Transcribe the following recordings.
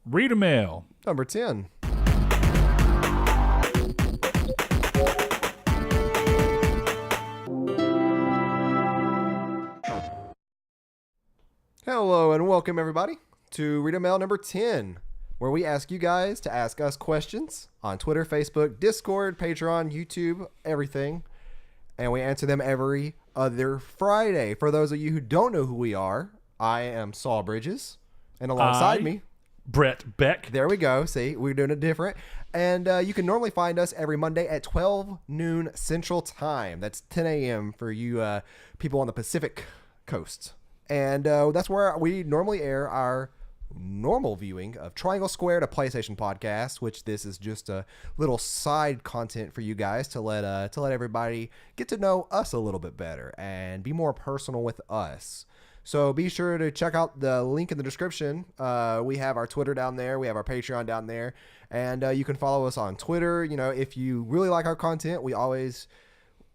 Reader Mail. Number 10. Hello and welcome everybody to Reader Mail number 10, where we ask you guys to ask us questions on Twitter, Facebook, Discord, Patreon, YouTube, everything. And we answer them every other Friday. For those of you who don't know who we are, I am Saul Bridges, and alongside me, Brett Beck. There we go. See, we're doing it different. And you can normally find us every Monday at 12 noon Central Time. That's 10 a.m. for you people on the Pacific Coast. And that's where we normally air our normal viewing of Triangle Squared, a PlayStation podcast, which this is just a little side content for you guys to let everybody get to know us a little bit better and be more personal with us. So be sure to check out the link in the description. We have our Twitter down there. We have our Patreon down there. And you can follow us on Twitter. You know, if you really like our content, we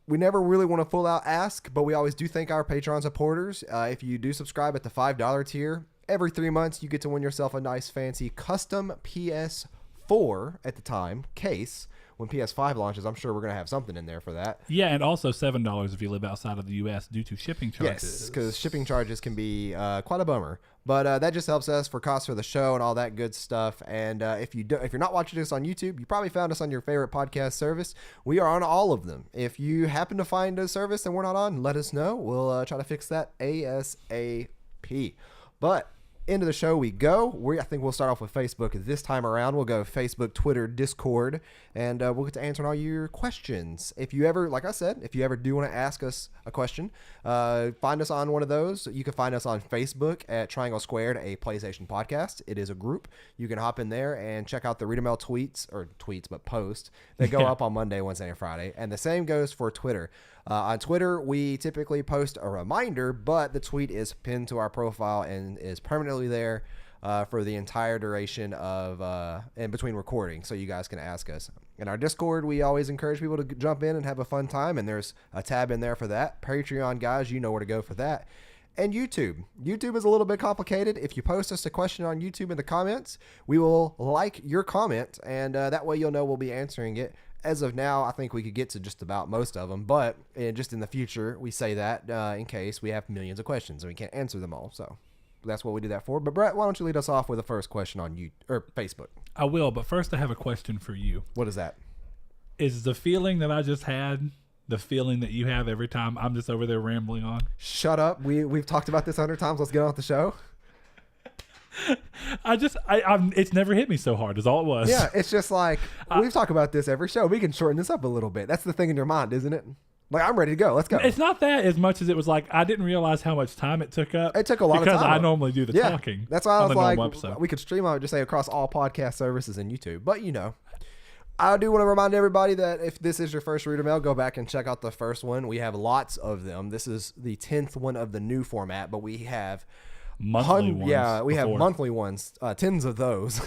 never really want to full out ask, but we always do thank our Patreon supporters. If you do subscribe at the $5 tier, every 3 months you get to win yourself a nice fancy custom PS4 at the time case. When PS5 launches, I'm sure we're going to have something in there for that. Yeah, and also $7 if you live outside of the U.S. due to shipping charges. Yes, because shipping charges can be quite a bummer. But that just helps us for costs for the show and all that good stuff. And if you're not watching this on YouTube, you probably found us on your favorite podcast service. We are on all of them. If you happen to find a service and we're not on, let us know. We'll try to fix that ASAP. But into the show we go. I think we'll start off with Facebook this time around. We'll go Facebook, Twitter, Discord, and we'll get to answering all your questions. If you ever, like I said, if you ever do want to ask us a question, find us on one of those. You can find us on Facebook at Triangle Squared, a PlayStation podcast. It is a group. You can hop in there and check out the Reader Mail posts. They go up on Monday, Wednesday, and Friday. And the same goes for Twitter. On Twitter, we typically post a reminder, but the tweet is pinned to our profile and is permanently there for the entire duration of in between recording, so you guys can ask us. In our Discord, we always encourage people to jump in and have a fun time, and there's a tab in there for that. Patreon, guys, you know where to go for that. And YouTube. YouTube is a little bit complicated. If you post us a question on YouTube in the comments, we will like your comment, and that way you'll know we'll be answering it. As of now, I think we could get to just about most of them, but just in the future, we say that in case we have millions of questions and we can't answer them all. So that's what we do that for. But Brett, why don't you lead us off with the first question on Facebook? I will, but first I have a question for you. What is that? Is the feeling that I just had the feeling that you have every time I'm just over there rambling on? Shut up. We've talked about this 100 times. Let's get on with the show. It's never hit me so hard is all it was. Yeah, it's just like we've talked about this every show. We can shorten this up a little bit. That's the thing in your mind, isn't it? Like, I'm ready to go. Let's go. It's not that as much as it was like I didn't realize how much time it took up. It took a lot of time. Because I normally do the talking. That's why I was like, we could stream on it, just say across all podcast services and YouTube. But, you know, I do want to remind everybody that if this is your first Reader Mail, go back and check out the first one. We have lots of them. This is the 10th one of the new format, but we have monthly ones. Yeah, we have monthly ones, tens of those.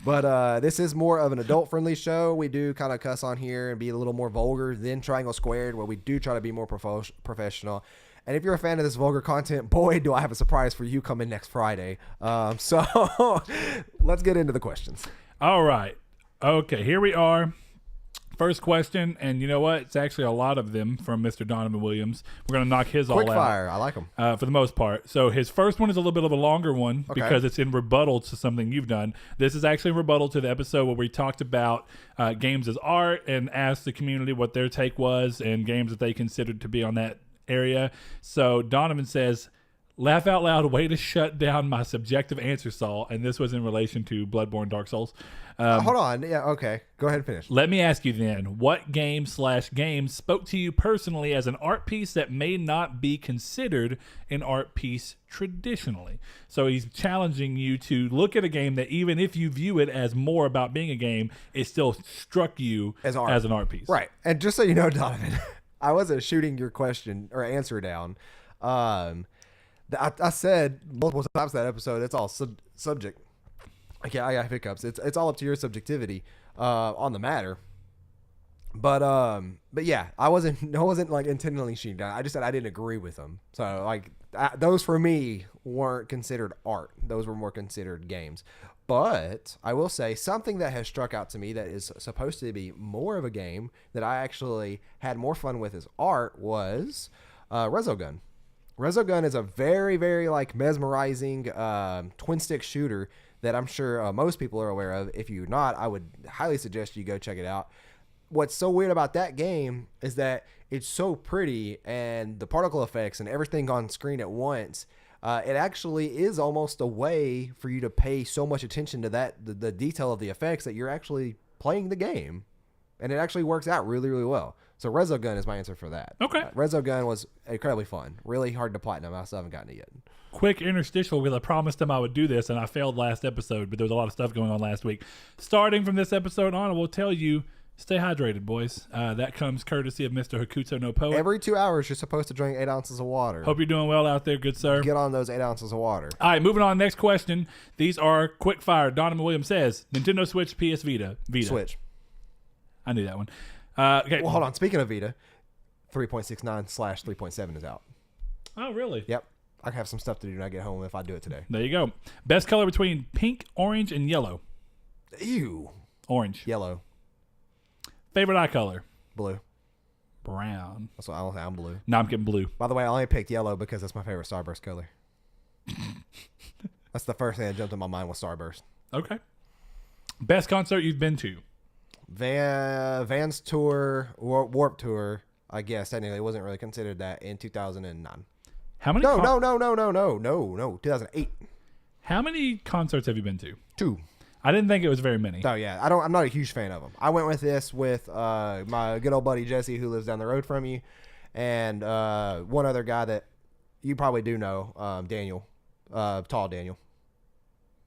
But this is more of an adult-friendly show. We do kind of cuss on here and be a little more vulgar than Triangle Squared, where we do try to be more professional. And if you're a fan of this vulgar content, boy, do I have a surprise for you coming next Friday. So let's get into the questions. All right. Okay, here we are. First question, and you know what? It's actually a lot of them from Mr. Donovan Williams. We're going to knock his all out. Quick fire. I like them. For the most part. So his first one is a little bit of a longer one because it's in rebuttal to something you've done. This is actually in rebuttal to the episode where we talked about games as art and asked the community what their take was and games that they considered to be on that area. So Donovan says, laugh out loud, way to shut down my subjective answer, Saul. And this was in relation to Bloodborne Dark Souls. Hold on. Yeah, okay. Go ahead and finish. Let me ask you then, what game/games spoke to you personally as an art piece that may not be considered an art piece traditionally? So he's challenging you to look at a game that even if you view it as more about being a game, it still struck you as an art piece. Right. And just so you know, Donovan, I wasn't shooting your question or answer down. I said multiple times that episode, it's all subject. Okay, I got hiccups. It's all up to your subjectivity on the matter. But yeah, I wasn't like intentionally shooting down. I just said I didn't agree with them. So like those for me weren't considered art. Those were more considered games. But I will say something that has struck out to me that is supposed to be more of a game that I actually had more fun with as art was Resogun. Resogun is a very, very like mesmerizing twin stick shooter that I'm sure most people are aware of. If you're not, I would highly suggest you go check it out. What's so weird about that game is that it's so pretty, and the particle effects and everything on screen at once. It actually is almost a way for you to pay so much attention to the detail of the effects that you're actually playing the game, and it actually works out really, really well. So Resogun is my answer for that. Okay. Resogun was incredibly fun. Really hard to platinum. I still haven't gotten it yet. Quick interstitial, because I promised them I would do this, and I failed last episode, but there was a lot of stuff going on last week. Starting from this episode on, I will tell you, stay hydrated, boys. That comes courtesy of Mr. Hakuto no Poet. Every 2 hours, you're supposed to drink 8 ounces of water. Hope you're doing well out there, good sir. Get on those 8 ounces of water. All right, moving on. Next question. These are quick fire. Donovan Williams says, Nintendo Switch, PS Vita. Switch. I knew that one. Okay. Well, hold on. Speaking of Vita, 3.69/3.7 is out. Oh, really? Yep. I have some stuff to do when I get home if I do it today. There you go. Best color between pink, orange, and yellow. Ew. Orange. Yellow. Favorite eye color? Blue. Brown. That's what I don't say. I'm blue. No, I'm getting blue. By the way, I only picked yellow because that's my favorite Starburst color. That's the first thing that jumped in my mind was Starburst. Okay. Best concert you've been to? Vans Tour, Warp Tour, I guess. Technically, it wasn't really considered that in 2009. How many? No, 2008. How many concerts have you been to? 2. I didn't think it was very many. Oh yeah, I'm not a huge fan of them. I went with this with my good old buddy Jesse, who lives down the road from you, and one other guy that you probably do know, Daniel, tall Daniel.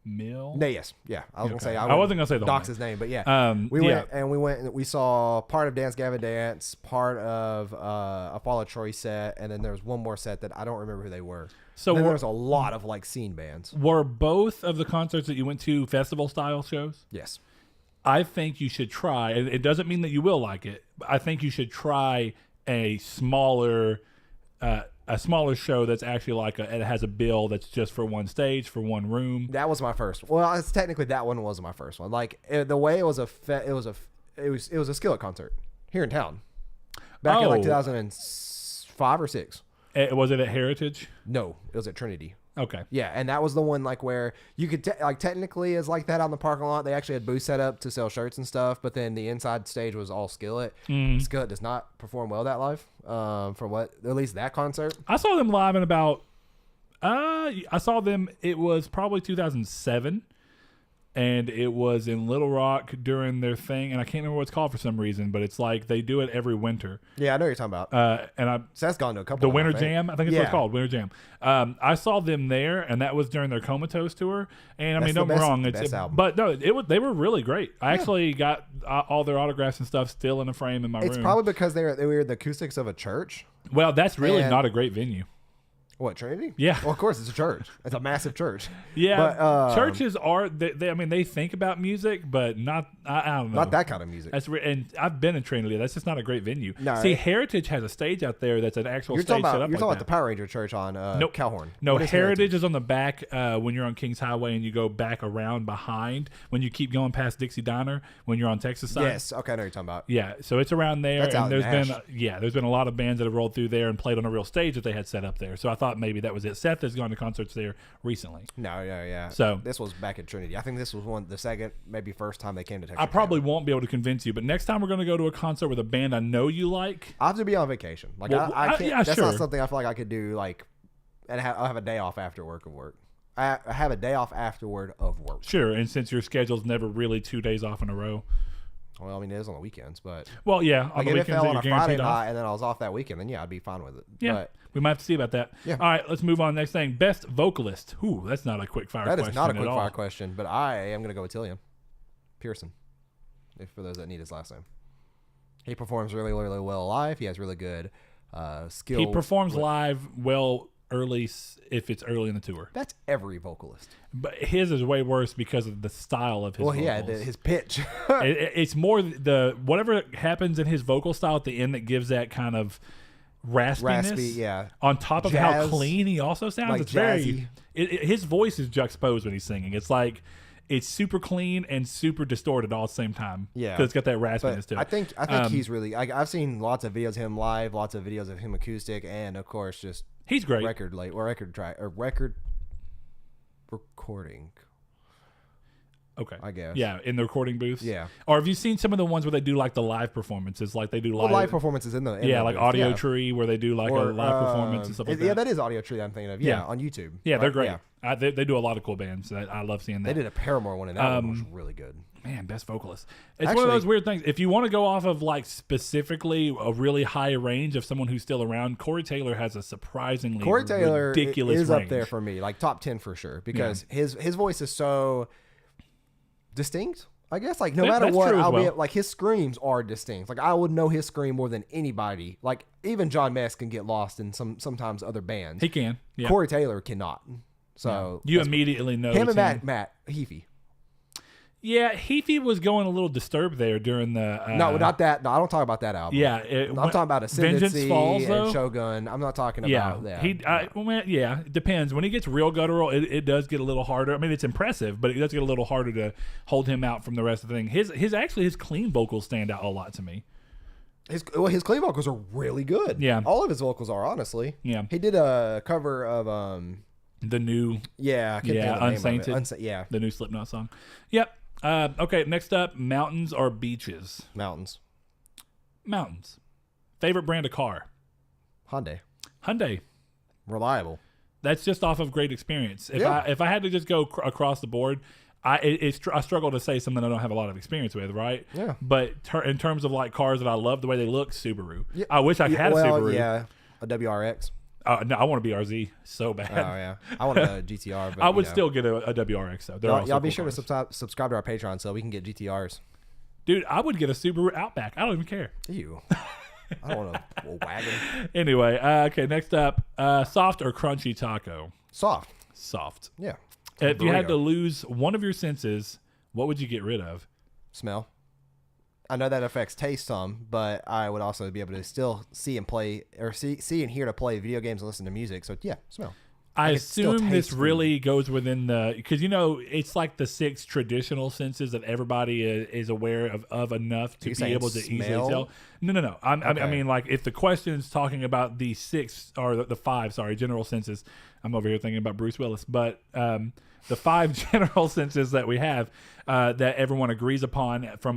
Mill? No, yes, yeah. I was gonna say I wasn't gonna say the dox whole his name, but yeah, we went and we saw part of Dance Gavin Dance, part of a Fall of Troy set, and then there was one more set that I don't remember who they were. So then there's a lot of like scene bands. Were both of the concerts that you went to festival style shows? Yes. I think you should try. It doesn't mean that you will like it, but I think you should try a smaller show that's actually like it has a bill that's just for one stage, for one room. That was my first. Well, it's technically that one wasn't my first one. Like the way it was a Skillet concert here in town back in like 2005 or 6. Was it at Heritage? No, it was at Trinity. Okay. Yeah, and that was the one like where you could like technically is like that on the parking lot. They actually had booths set up to sell shirts and stuff, but then the inside stage was all Skillet. Skillet does not perform well that live. For what at least that concert. I saw them live in about. I saw them. It was probably 2007, and it was in Little Rock during their thing, and I can't remember what it's called for some reason, but it's like they do it every winter. Yeah, I know what you're talking about. So that's gone to a couple. The Winter Jam, I think it's what it's called, Winter Jam. I saw them there, and that was during their Comatose tour. And I mean, don't get me wrong, but no, they were really great. I actually got all their autographs and stuff still in a frame in my room. It's probably because they were the acoustics of a church. Well, that's really not a great venue. What, Trinity? Yeah. Well, of course, it's a church. It's a massive church. Yeah. But, churches are, they think about music, but not, I don't know. Not that kind of music. And I've been in Trinity. That's just not a great venue. No, See, Heritage has a stage out there that's an actual stage set up. You're talking about the Power Ranger Church on Calhorn. No, Heritage is on the back when you're on Kings Highway and you go back around behind when you keep going past Dixie Diner when you're on Texas side. Yes. Okay, I know what you're talking about. Yeah. So it's around there. That's and there's been a lot of bands that have rolled through there and played on a real stage that they had set up there. So I thought maybe that was it. Seth has gone to concerts there recently. No, yeah. So this was back at Trinity. I think this was the second, maybe first time they came to Texas. I probably won't be able to convince you, but next time we're going to go to a concert with a band I know you like. I have to be on vacation. Like I can't. That's not something I feel like I could do. Like, and I'll have a day off after work of work. I have a day off afterward of work. Sure, and since your schedule's never really 2 days off in a row. Well, I mean, it is on the weekends, but well, yeah, on the weekends, if it fell on a Friday night and then I was off that weekend, then yeah, I'd be fine with it. Yeah, but we might have to see about that. Yeah. All right, let's move on. Next thing, best vocalist. Ooh, that's not a quick fire question. That is not a quick fire question, but I am going to go with Tillian Pearson. For those that need his last name, he performs really, really well live. He has really good skill. He performs live well early if it's early in the tour. That's every vocalist. But his is way worse because of the style of his vocals. Yeah, his pitch. It's more the whatever happens in his vocal style at the end that gives that kind of raspiness. Yeah. On top of how clean he also sounds. Like it's jazzy. His voice is juxtaposed when he's singing. It's like it's super clean and super distorted all at the same time. Yeah. Because it's got that raspiness to it. I think he's really. I've seen lots of videos of him live, lots of videos of him acoustic, and of course just he's great. Record recording. Okay. I guess. Yeah, in the recording booths. Yeah. Or have you seen some of the ones where they do like the live performances? Like they do live performances in the like booth. Audio Tree where they do like a live performance and stuff like that. Yeah, that is Audio Tree I'm thinking of. Yeah, on YouTube. Yeah, right? they're great. Yeah. They do a lot of cool bands. I love seeing that. They did a Paramore one and that one was really good. Man, best vocalist. It's one of those weird things. If you want to go off of like specifically a really high range of someone who's still around, Corey Taylor has a surprisingly ridiculous is range. up there for me, like top 10 for sure, because his voice is so distinct. I guess like no matter what, like his screams are distinct. Like I would know his scream more than anybody. Like even John Mayer can get lost in sometimes other bands. He can. Yeah. Corey Taylor cannot. So you immediately know him and Matt Heafy. Yeah, Heafy was going a little disturbed there during the... no, not that. No, I don't talk about that album. Yeah. I'm talking about Ascendancy Falls, and Shogun. I'm not talking about that. It depends. When he gets real guttural, it does get a little harder. I mean, it's impressive, but it does get a little harder to hold him out from the rest of the thing. His clean vocals stand out a lot to me. His clean vocals are really good. Yeah. All of his vocals are, honestly. Yeah. He did a cover of... the new... Yeah. I can't think of the Unsainted. name of it. Yeah. The new Slipknot song. Yep. Okay, next up, mountains or beaches? Mountains. Favorite brand of car? Hyundai. Reliable. That's just off of great experience. If I had to just go across the board, I struggle to say something I don't have a lot of experience with, right? Yeah. But in terms of like cars that I love the way they look, Subaru. Yeah. I wish I had a Subaru. Yeah, a WRX. No, I want a BRZ so bad. Oh yeah, I want a GTR. But, I would still get a WRX though. Y'all be sure to subscribe to our Patreon so we can get GTRs. Dude, I would get a Subaru Outback. I don't even care. Ew. I don't want a wagon. Anyway, okay. Next up, soft or crunchy taco? Soft. Yeah. If you had to lose one of your senses, what would you get rid of? Smell. I know that affects taste some, but I would also be able to still see and play, or see and hear to play video games and listen to music. So yeah, smell. I assume this really goes within because it's like the 6 traditional senses that everybody is aware of enough to be able to easily tell. No. I mean, like if the question is talking about the 6 or the 5, general senses. I'm over here thinking about Bruce Willis, but the 5 general senses that we have that everyone agrees upon from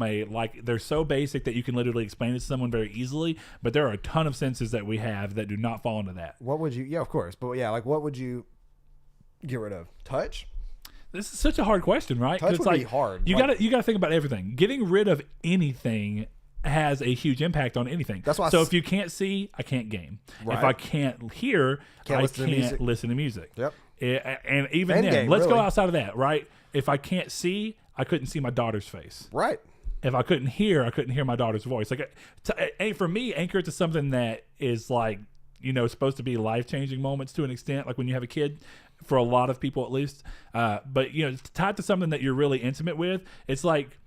they're so basic that you can literally explain it to someone very easily, but there are a ton of senses that we have that do not fall into that. What would you, yeah, of course, but yeah, like what would you get rid of? Touch? This is such a hard question, right? Touch would be hard. You gotta think about everything. Getting rid of anything has a huge impact on anything. That's why. So if you can't see, I can't game. Right. If I can't hear, I can't listen to music. Yep. And even then, let's go outside of that, right? If I can't see, I couldn't see my daughter's face. Right. If I couldn't hear, I couldn't hear my daughter's voice. Like, for me, anchored to something that is like, supposed to be life-changing moments to an extent, like when you have a kid, for a lot of people at least. But, it's tied to something that you're really intimate with. It's like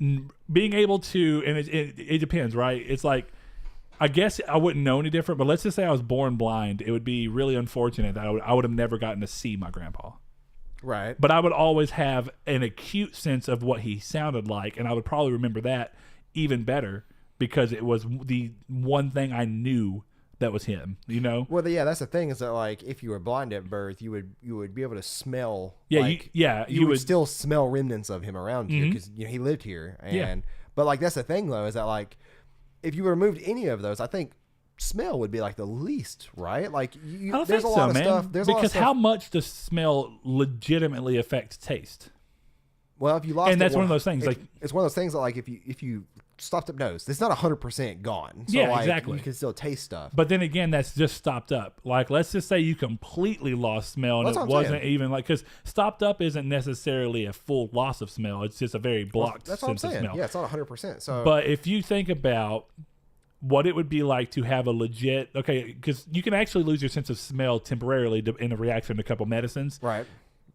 being able to, and it depends, right? It's like, I guess I wouldn't know any different, but let's just say I was born blind. It would be really unfortunate that I would have never gotten to see my grandpa. Right. But I would always have an acute sense of what he sounded like, and I would probably remember that even better because it was the one thing I knew that was him, Well, yeah, that's the thing is that, like, if you were blind at birth, you would be able to smell. Yeah, you would still smell remnants of him around you because he lived here. But like that's the thing though is that like if you removed any of those, I think smell would be like the least, right? Like there's a lot of stuff. Because how much does smell legitimately affect taste? Well, if you lost, and that's one of those things. It's one of those things that like if you stopped up nose, it's not 100% gone. So yeah, like, exactly. You can still taste stuff. But then again, that's just stopped up. Like, let's just say you completely lost smell, and it wasn't even like because stopped up isn't necessarily a full loss of smell. It's just a very blocked sense of smell. Yeah, it's not 100%. So, but if you think about what it would be like to have a legit because you can actually lose your sense of smell temporarily in a reaction to a couple medicines. Right.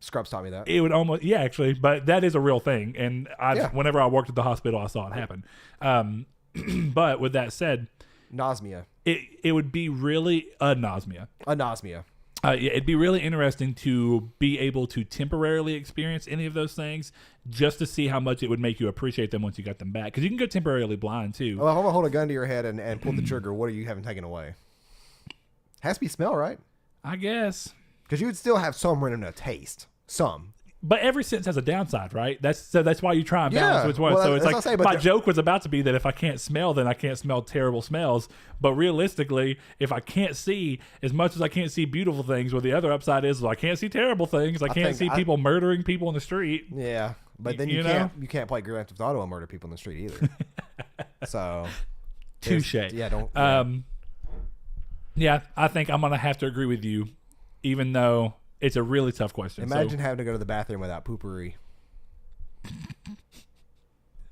Scrubs taught me that. It would almost, actually, but that is a real thing. And whenever I worked at the hospital, I saw it happen. But with that said, Nausea. It would be really anosmia. Anosmia. Yeah, it'd be really interesting to be able to temporarily experience any of those things just to see how much it would make you appreciate them once you got them back. Because you can go temporarily blind, too. Well, if I'm going to hold a gun to your head and pull the trigger, what are you having taken away? Has to be smell, right? I guess. Because you would still have some random taste. Some. But every sense has a downside, right? That's why you try and balance which one. Well, so it's like my joke was about to be that if I can't smell, then I can't smell terrible smells. But realistically, if I can't see, as much as I can't see beautiful things, well, the other upside is I can't see terrible things. I can't see people murdering people in the street. Yeah, but then you can't play Grand Theft Auto and murder people in the street either. So, touche. Yeah, don't. Yeah, I think I'm gonna have to agree with you, even though. It's a really tough question. Imagine having to go to the bathroom without poopery.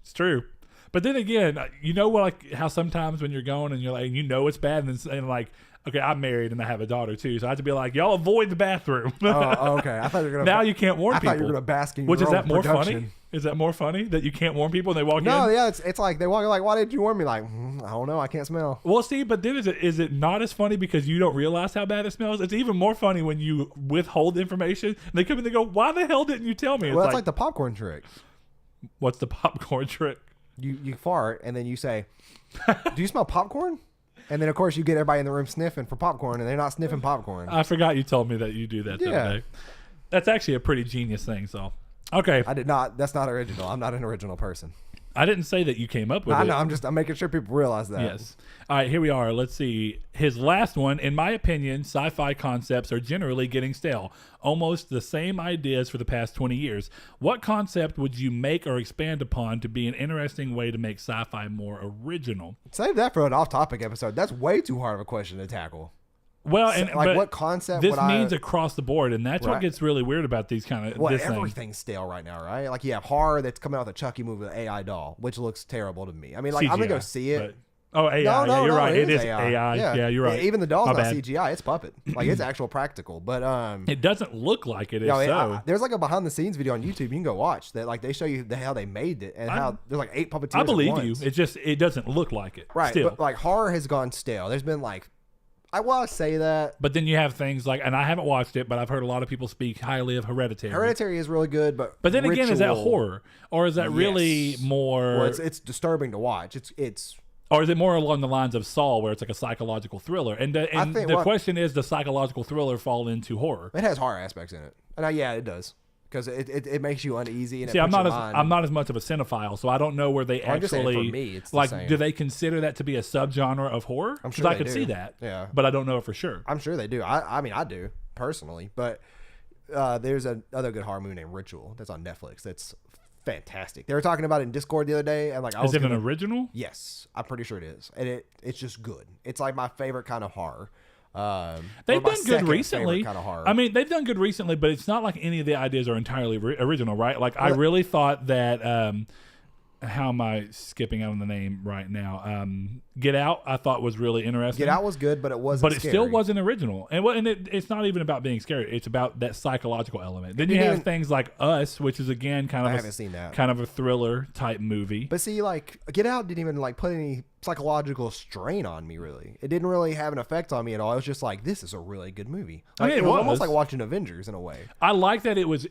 It's true. But then again, you know what? Like how sometimes when you're going and you're like, it's bad, and like, okay, I'm married and I have a daughter too, so I have to be like, y'all avoid the bathroom. Oh, okay. I thought you were gonna. Now you can't warn people. I thought you were gonna bask in your Which is that more production. funny? Is that more funny that you can't warn people and they walk in? No, yeah, it's like they walk like, why did you warn me? Like, I don't know, I can't smell. Well, see, but then is it not as funny because you don't realize how bad it smells? It's even more funny when you withhold information and they come in and go, why the hell didn't you tell me? It's well, that's like the popcorn trick. What's the popcorn trick? You fart and then you say, do you smell popcorn? And then, of course, you get everybody in the room sniffing for popcorn, and they're not sniffing popcorn. I forgot you told me that you do that the other day. That's actually a pretty genius thing, so. Okay. I did not. That's not original. I'm not an original person. I didn't say that you came up with it. I know. I'm making sure people realize that. Yes. All right, here we are. Let's see. His last one, in my opinion, sci-fi concepts are generally getting stale. Almost the same ideas for the past 20 years. What concept would you make or expand upon to be an interesting way to make sci-fi more original? Save that for an off-topic episode. That's way too hard of a question to tackle. Well, and like what concept this means across the board, and that's what gets really weird about these kind of everything's stale right now, right? Like you have horror that's coming out with a Chucky movie with an AI doll, which looks terrible to me. I mean, like CGI, I'm gonna go see it. AI. No, you're right. It is AI. Yeah, you're right. Even the doll's not CGI; it's puppet. Like it's actual practical, but it doesn't look like it is. There's like a behind-the-scenes video on YouTube you can go watch that. Like they show you how they made it and how there's like 8 puppeteers. I believe you. It doesn't look like it. Right, still. but like horror has gone stale. There's been like. I say that. But then you have things like, and I haven't watched it, but I've heard a lot of people speak highly of Hereditary. Hereditary is really good, but then again, is that horror? Or is that really more... Well, it's disturbing to watch. It's Or is it more along the lines of Saw, where it's like a psychological thriller? And the question is, does psychological thriller fall into horror? It has horror aspects in it. And yeah, it does. Because it makes you uneasy. And I'm not as much of a cinephile, so I don't know where they actually for me, it's like. The same. Do they consider that to be a subgenre of horror? I'm sure I could see that. Yeah, but I don't know for sure. I'm sure they do. I mean, I do personally, but there's another good horror movie named Ritual that's on Netflix. That's fantastic. They were talking about it in Discord the other day, and like, is it an original? Yes, I'm pretty sure it is, and it's just good. It's like my favorite kind of horror. They've done good recently. Kind of horror. I mean, they've done good recently, but it's not like any of the ideas are entirely original, right? Like, I really thought that. How am I skipping out on the name right now? Get Out, I thought was really interesting. Get Out was good, but it wasn't. But it still wasn't original, and it's not even about being scary. It's about that psychological element. Then you have things like Us, which is again kind of a thriller type movie. But see, like Get Out didn't even like put any psychological strain on me. Really, it didn't really have an effect on me at all. It was just like, this is a really good movie. Like, it was almost like watching Avengers in a way. I like that it was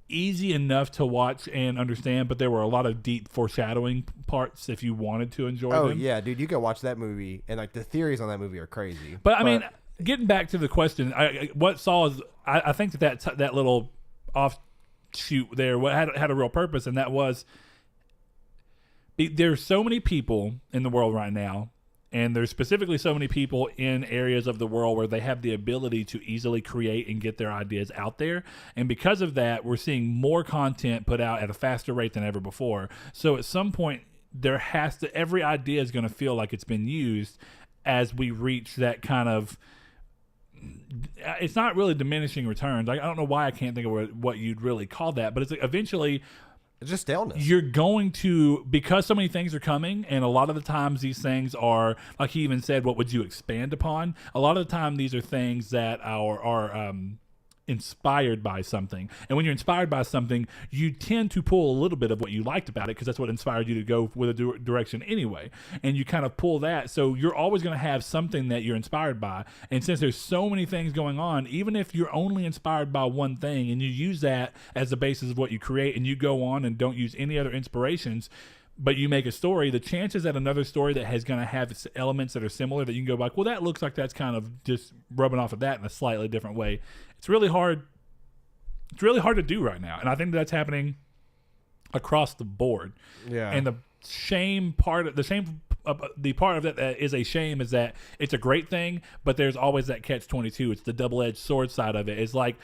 easy enough to watch and understand, but there were a lot of deep foreshadowing parts if you wanted to enjoy them. Oh yeah, dude, you can watch that movie and like the theories on that movie are crazy. But I mean, getting back to the question, what Saw is, I think that little offshoot there had a real purpose, and that was there's so many people in the world right now. And there's specifically so many people in areas of the world where they have the ability to easily create and get their ideas out there. And because of that, we're seeing more content put out at a faster rate than ever before. So at some point, every idea is going to feel like it's been used as we reach that kind of, it's not really diminishing returns. I don't know why I can't think of what you'd really call that, but it's like eventually... It's just staleness. You're going to, because so many things are coming, and a lot of the times these things are, like he even said, what would you expand upon? A lot of the time these are things that are inspired by something. And when you're inspired by something, you tend to pull a little bit of what you liked about it because that's what inspired you to go with a direction anyway. And you kind of pull that. So you're always going to have something that you're inspired by. And since there's so many things going on, even if you're only inspired by one thing and you use that as the basis of what you create and you go on and don't use any other inspirations, but you make a story, the chances that another story that has going to have elements that are similar that you can go back, well, that looks like that's kind of just rubbing off of that in a slightly different way. It's really hard. It's really hard to do right now. And I think that's happening across the board. Yeah. And the part of that is a shame is that it's a great thing, but there's always that catch-22. It's the double-edged sword side of it. It's like,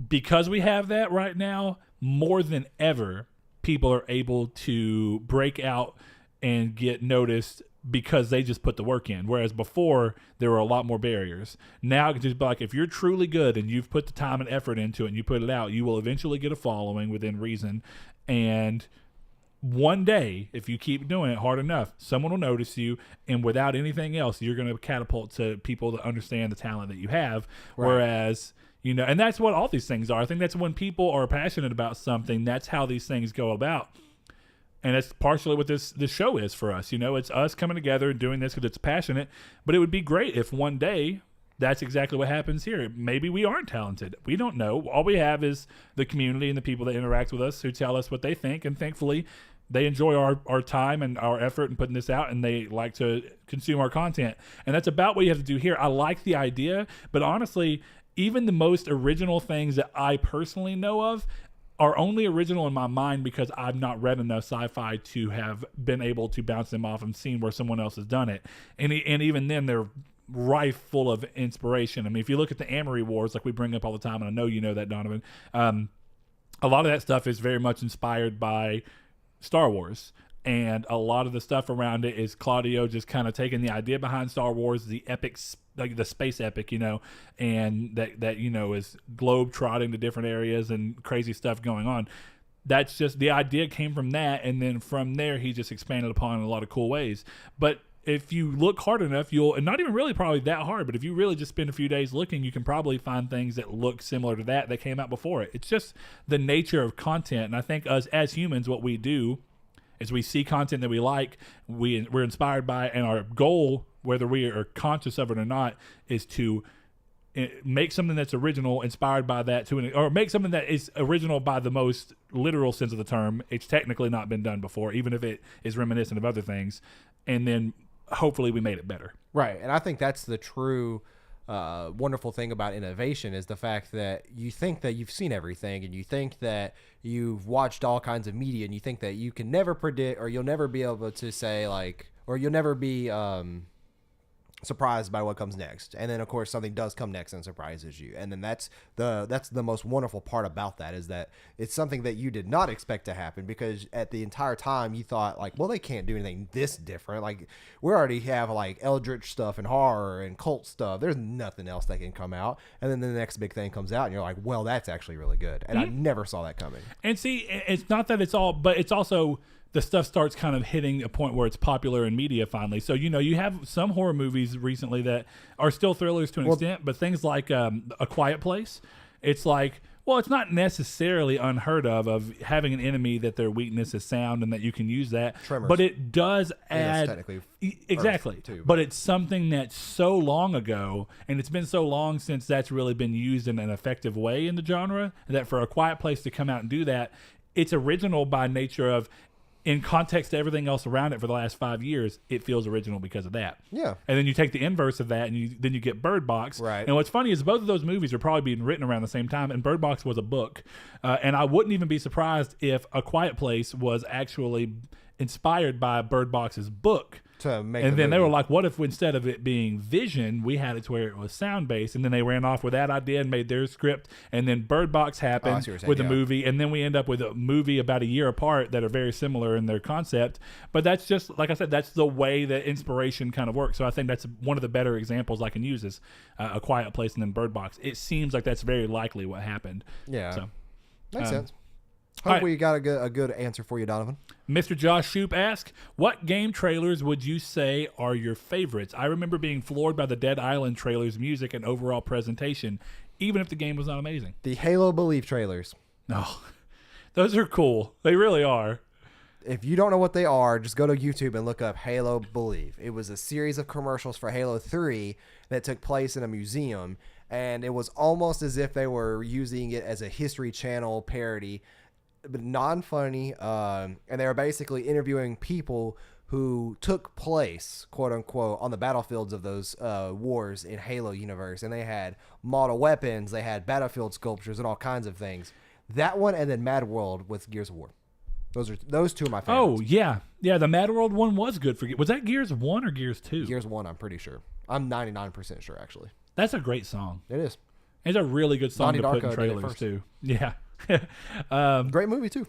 because we have that right now, more than ever, people are able to break out and get noticed because they just put the work in. Whereas before, there were a lot more barriers. Now, it's just like, if you're truly good and you've put the time and effort into it and you put it out, you will eventually get a following within reason. And one day, if you keep doing it hard enough, someone will notice you. And without anything else, you're going to catapult to people that understand the talent that you have. Right. Whereas... and that's what all these things are. I think that's when people are passionate about something, that's how these things go about. And that's partially what this show is for us. It's us coming together and doing this because it's passionate. But it would be great if one day that's exactly what happens here. Maybe we aren't talented. We don't know. All we have is the community and the people that interact with us who tell us what they think. And thankfully, they enjoy our time and our effort in putting this out, and they like to consume our content. And that's about what you have to do here. I like the idea, but honestly, even the most original things that I personally know of are only original in my mind because I've not read enough sci-fi to have been able to bounce them off and seen where someone else has done it. And even then, they're rife full of inspiration. I mean, if you look at the Amory Wars, like we bring up all the time, and I know you know that, Donovan, a lot of that stuff is very much inspired by Star Wars. And a lot of the stuff around it is Claudio just kind of taking the idea behind Star Wars, the epic, like the space epic, and that is globe trotting to different areas and crazy stuff going on. That's just the idea came from that, and then from there he just expanded upon in a lot of cool ways. But if you look hard enough, and not even really probably that hard, but if you really just spend a few days looking, you can probably find things that look similar to that came out before it. It's just the nature of content, and I think us as humans, what we do is we see content that we like, we're inspired by, and our goal, whether we are conscious of it or not, is to make something that's original, inspired by that, or make something that is original by the most literal sense of the term. It's technically not been done before, even if it is reminiscent of other things, and then hopefully we made it better. Right, and I think that's the true wonderful thing about innovation is the fact that you think that you've seen everything and you think that you've watched all kinds of media and you think that you can never predict or you'll never be able to say or you'll never be surprised by what comes next. And then of course something does come next and surprises you. And then that's the most wonderful part about that is that it's something that you did not expect to happen because at the entire time you thought well, they can't do anything this different. Like we already have eldritch stuff and horror and cult stuff. There's nothing else that can come out. And then the next big thing comes out and you're like, well, that's actually really good. And I never saw that coming. And see, it's not that it's all, but it's also the stuff starts kind of hitting a point where it's popular in media finally. So, you have some horror movies recently that are still thrillers to an extent, but things like A Quiet Place, it's like, well, it's not necessarily unheard of having an enemy that their weakness is sound and that you can use that. Tremors. But it does add... technically exactly. Too, but it's something that's so long ago, and it's been so long since that's really been used in an effective way in the genre, that for A Quiet Place to come out and do that, it's original by nature of... in context to everything else around it for the last 5 years, it feels original because of that. Yeah. And then you take the inverse of that, and then you get Bird Box. Right. And what's funny is both of those movies are probably being written around the same time, and Bird Box was a book. And I wouldn't even be surprised if A Quiet Place was actually inspired by Bird Box's book. And then they were like, what if instead of it being vision, we had it to where it was sound based? And then they ran off with that idea and made their script. And then Bird Box happened with the movie. And then we end up with a movie about a year apart that are very similar in their concept. But that's just, like I said, that's the way that inspiration kind of works. So I think that's one of the better examples I can use is A Quiet Place and then Bird Box. It seems like that's very likely what happened. Yeah. So, makes sense. Hope we got a good answer for you, Donovan. Mr. Josh Shoop asks, what game trailers would you say are your favorites? I remember being floored by the Dead Island trailer's music and overall presentation. even if the game was not amazing. The Halo Believe trailers. No, those are cool. They really are. If you don't know what they are, just go to YouTube and look up Halo Believe. It was a series of commercials for Halo 3 that took place in a museum, and it was almost as if they were using it as a History Channel parody, but non-funny, and they were basically interviewing people who took place, quote unquote, on the battlefields of those wars in Halo universe. And they had model weapons, they had battlefield sculptures, and all kinds of things. That one, and then Mad World with Gears of War. Those two are my favorites. Oh yeah, the Mad World one was good for. Was that Gears 1 or Gears 2? Gears 1, I'm pretty sure. I'm 99% sure, actually. That's a great song. It is. It's a really good song Donnie to put in Darko trailers too. Yeah. Great movie too.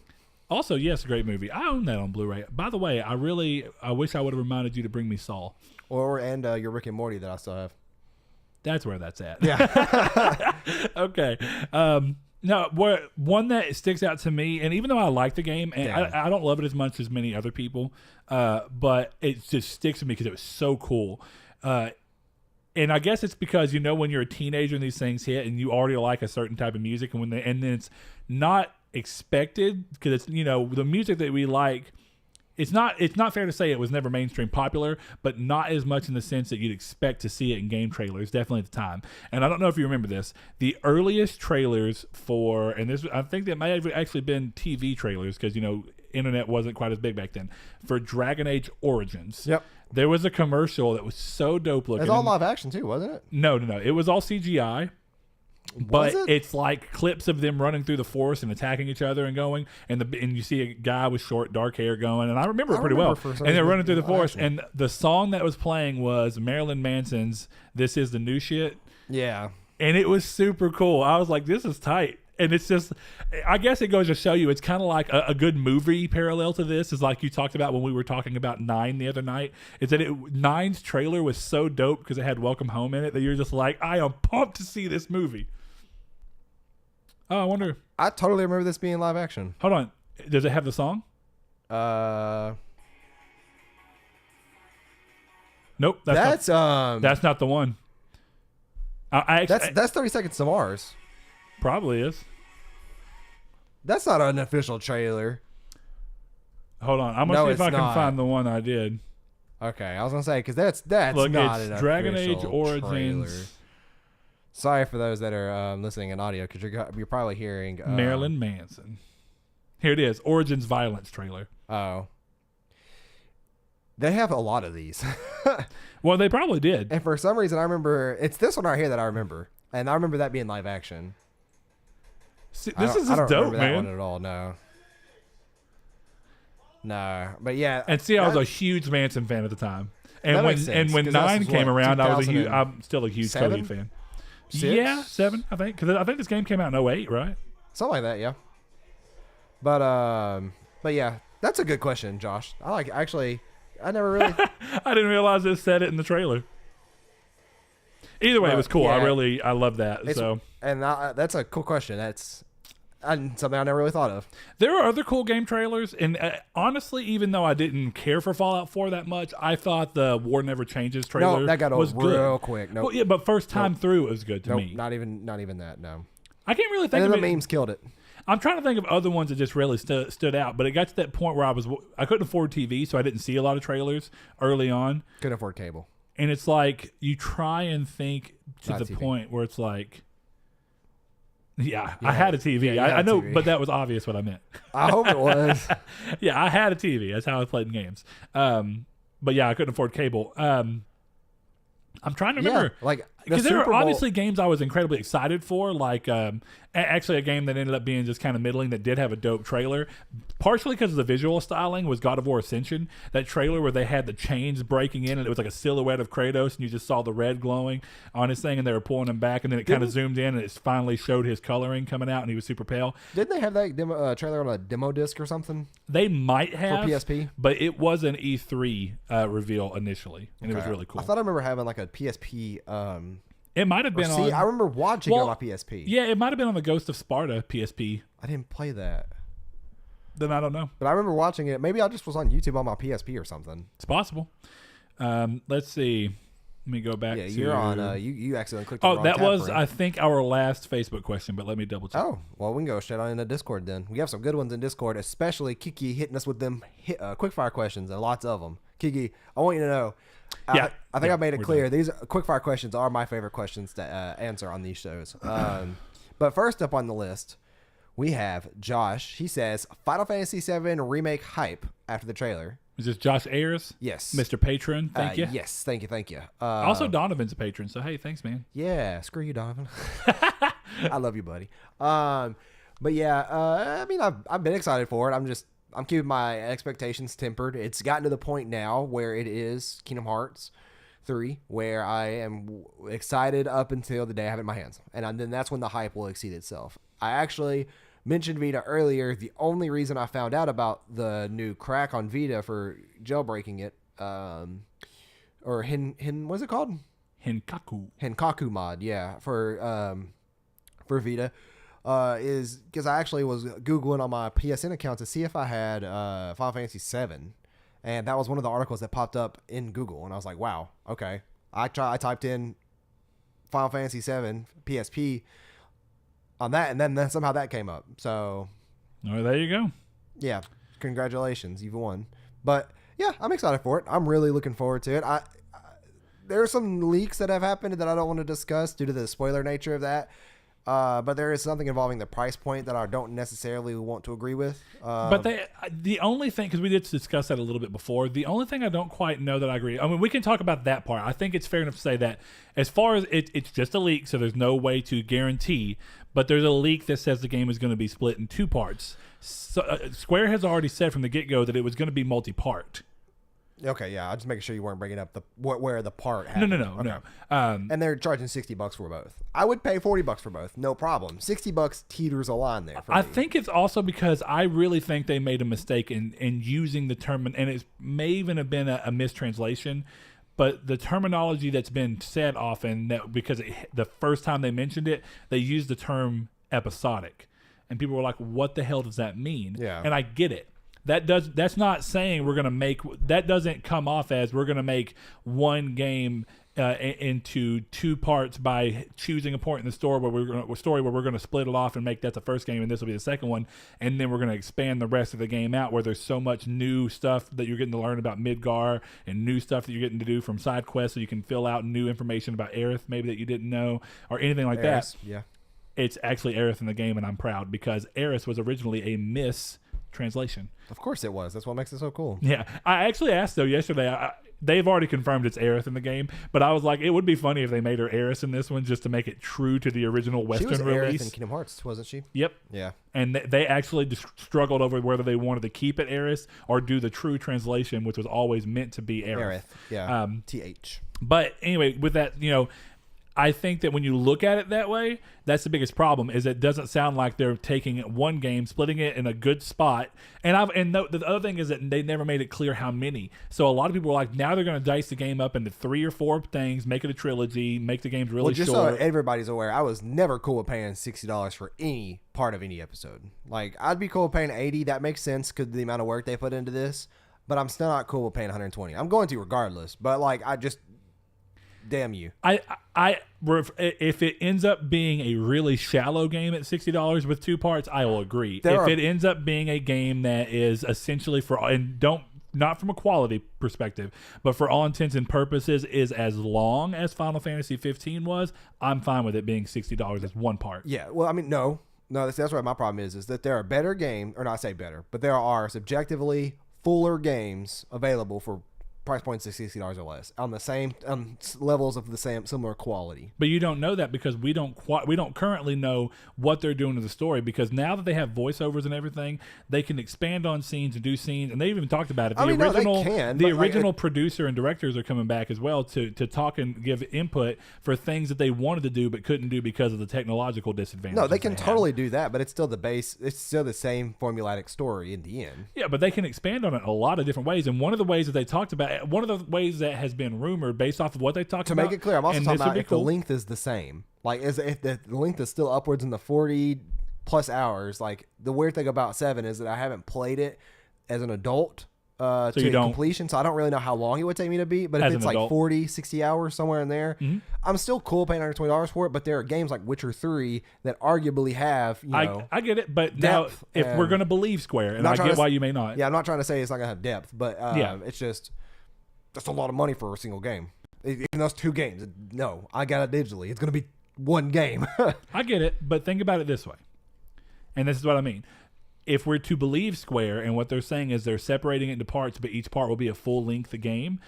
Also, yes, a great movie. I own that on Blu-ray. By the way, I wish I would have reminded you to bring me Saw. And your Rick and Morty that I still have. That's where that's at. Yeah. Okay. No, one that sticks out to me, and even though I like the game, and I don't love it as much as many other people, but it just sticks to me because it was so cool. And I guess it's because, when you're a teenager and these things hit and you already like a certain type of music, and then it's not expected because it's, the music that we like, it's not fair to say it was never mainstream popular, but not as much in the sense that you'd expect to see it in game trailers, definitely at the time. And I don't know if you remember this, the earliest trailers for, and this, I think that might have actually been TV trailers because, internet wasn't quite as big back then, for Dragon Age Origins. Yep. There was a commercial that was so dope looking. It's all live action too, wasn't it? No. It was all CGI. But it's like clips of them running through the forest and attacking each other and going, and you see a guy with short dark hair going, and I remember it pretty well. And they're running through the forest, and the song that was playing was Marilyn Manson's "This Is the New Shit." Yeah, and it was super cool. I was like, "This is tight." And it's just, I guess it goes to show you, it's kind of like a good movie parallel to this is like you talked about when we were talking about 9 the other night. Is that 9's trailer was so dope because it had Welcome Home in it that you're just like, I am pumped to see this movie. Oh, I wonder. I totally remember this being live action. Hold on. Does it have the song? Nope. That's not the one. That's 30 Seconds to Mars. Probably is. That's not an official trailer. Hold on. I'm going to see if I can find the one I did. Okay. I was going to say, because that's Look, not it's an Dragon official Age Origins. Trailer. Sorry for those that are listening in audio because you're probably hearing Marilyn Manson. Here it is. Origins Violence trailer. Oh. They have a lot of these. Well, they probably did. And for some reason, I remember it's this one right here that I remember. And I remember that being live action. See, this is just dope, man. That one at all, no, but yeah. And see, I was a huge Manson fan at the time. And when 9 came around, I'm still a huge Cody fan. 6? Yeah, 7, I think. Because I think this game came out in 08, right? Something like that, yeah. But yeah, that's a good question, Josh. I never really. I didn't realize it said it in the trailer. Either way, it was cool. Yeah, I love that. And that's a cool question. That's something I never really thought of. There are other cool game trailers, and honestly, even though I didn't care for Fallout 4 that much, I thought the War Never Changes trailer that got was real good. Quick. Well, yeah, but first time through, it was good to me. Not even that. No, I can't really think of it. The memes killed it. I'm trying to think of other ones that just really stood out, but it got to that point where I couldn't afford TV, so I didn't see a lot of trailers early on. Couldn't afford cable. And it's like you try and think to the point where it's like, I had a TV. I know, but that was obvious what I meant. I hope it was. Yeah, I had a TV. That's how I played in games. But yeah, I couldn't afford cable. I'm trying to remember. Because there were obviously games I was incredibly excited for, like actually a game that ended up being just kind of middling that did have a dope trailer, partially because of the visual styling, was God of War Ascension. That trailer where they had the chains breaking in and it was like a silhouette of Kratos and you just saw the red glowing on his thing and they were pulling him back and then it kind of zoomed in and it finally showed his coloring coming out and he was super pale. Didn't they have that trailer on a demo disc or something? They might have. For PSP? But it was an E3 reveal initially and it was really cool. I thought I remember having like a PSP... It might have been on... I remember watching it on my PSP. Yeah, it might have been on the Ghost of Sparta PSP. I didn't play that. Then I don't know. But I remember watching it. Maybe I just was on YouTube on my PSP or something. It's possible. Let's see. Let me go back. Yeah, to... you're on. You accidentally clicked. The wrong that tab was frame. I think our last Facebook question, but let me double check. Oh, well, we can go straight on into Discord then. We have some good ones in Discord, especially Kiki hitting us with them quickfire questions, and lots of them. Kiki, I want you to know. I think I made it clear. These quickfire questions are my favorite questions to answer on these shows. But first up on the list, we have Josh. He says, Final Fantasy VII Remake hype after the trailer. Is this Josh Ayers? Yes. Mr. Patron, thank you. Yes, thank you. Also, Donovan's a patron, so hey, thanks, man. Yeah, screw you, Donovan. I love you, buddy. But yeah, I mean, I've been excited for it. I'm keeping my expectations tempered. It's gotten to the point now where it is Kingdom Hearts 3, where I am excited up until the day I have it in my hands. And then that's when the hype will exceed itself. I actually mentioned Vita earlier. The only reason I found out about the new crack on Vita for jailbreaking it, or what's it called? Henkaku mod, yeah, for Vita, is because I actually was Googling on my PSN account to see if I had Final Fantasy VII, and that was one of the articles that popped up in Google, and I was like, wow, okay. I typed in Final Fantasy VII PSP on that, and then somehow that came up. So, oh, there you go. Yeah, congratulations, you've won. But yeah, I'm excited for it. I'm really looking forward to it. There are some leaks that have happened that I don't want to discuss due to the spoiler nature of that. But there is something involving the price point that I don't necessarily want to agree with. But the only thing, because we did discuss that a little bit before, the only thing I don't quite know that I agree. I mean, we can talk about that part. I think it's fair enough to say that as far as it's just a leak, so there's no way to guarantee. But there's a leak that says the game is going to be split in 2 parts. So, Square has already said from the get-go that it was going to be multi-part. Okay, yeah, I'm just making sure you weren't bringing up where the part happened. No. And they're charging $60 for both. I would pay $40 for both, no problem. $60 teeters a line there. I think it's also because I really think they made a mistake in using the term, and it may even have been a mistranslation. But the terminology that's been said often, that because the first time they mentioned it, they used the term episodic, and people were like, "What the hell does that mean?" Yeah, and I get it. That's not saying we're gonna make, that doesn't come off as we're gonna make one game into 2 parts by choosing a point in the story where we're gonna split it off and make that the first game and this will be the second one, and then we're gonna expand the rest of the game out where there's so much new stuff that you're getting to learn about Midgar and new stuff that you're getting to do from side quests, so you can fill out new information about Aerith maybe that you didn't know or anything like Aerith, that. Yeah, it's actually Aerith in the game, and I'm proud because Aerith was originally a mistranslation. Of course it was. That's what makes it so cool. Yeah, I actually asked though yesterday. They've already confirmed it's Aerith in the game, but I was like, it would be funny if they made her Aerith in this one just to make it true to the original Western release. She was Aerith in Kingdom Hearts, wasn't she? Yep. Yeah. And they actually just struggled over whether they wanted to keep it Aerith or do the true translation, which was always meant to be Aerith. Yeah. TH. But anyway, with that, I think that when you look at it that way, that's the biggest problem. Is it doesn't sound like they're taking one game, splitting it in a good spot, the other thing is that they never made it clear how many. So a lot of people were like, now they're going to dice the game up into 3 or 4 things, make it a trilogy, make the games really short. Well, just so everybody's aware, I was never cool with paying $60 for any part of any episode. Like, I'd be cool with paying $80. That makes sense because the amount of work they put into this. But I'm still not cool with paying $120. I'm going to regardless. But damn you. If it ends up being a really shallow game at $60 with 2 parts, I will agree. If it ends up being a game that is essentially not from a quality perspective, but for all intents and purposes is as long as Final Fantasy 15 was, I'm fine with it being $60 as 1 part. Yeah, well, I mean, no, that's what my problem is that there are better games, or not say better, but there are subjectively fuller games available for price points of $60 or less on the same levels of the same similar quality. But you don't know that because we don't currently know what they're doing to the story, because now that they have voiceovers and everything, they can expand on scenes and do scenes, and they even talked about it. The original producer and directors are coming back as well to talk and give input for things that they wanted to do but couldn't do because of the technological disadvantage. No, they can totally do that, but it's still it's still the same formulaic story in the end. Yeah, but they can expand on it a lot of different ways, and one of the ways that they talked about, one of the ways that has been rumored based off of what they talked about. To make it clear, I'm also talking about if the length is the same. Like, if the length is still upwards in the 40 plus hours. Like, the weird thing about 7 is that I haven't played it as an adult, to completion, so I don't really know how long it would take me to beat. But if it's like 40, 60 hours, somewhere in there, I'm still cool paying $120 for it. But there are games like Witcher 3 that arguably have, I get it, but now if we're going to believe Square, and I get why you may not. Yeah, I'm not trying to say it's not going to have depth, but it's just that's a lot of money for a single game. Even those 2 games, no, I got it digitally. It's going to be 1 game. I get it, but think about it this way, and this is what I mean. If we're to believe Square and what they're saying is they're separating it into parts, but each part will be a full-length game.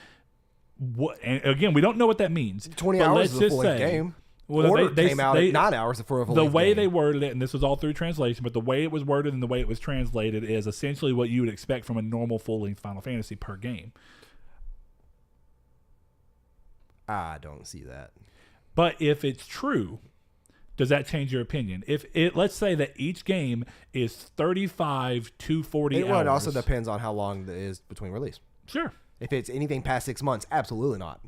And again, we don't know what that means. 20 hours is a full-length game. Well, Order came out at 9 hours for a full-length game. The way they worded it, and this was all through translation, but the way it was worded and the way it was translated is essentially what you would expect from a normal full-length Final Fantasy per game. I don't see that. But if it's true, does that change your opinion? Let's say that each game is 35 to 40 hours. It also depends on how long it is between release. Sure. If it's anything past 6 months, absolutely not.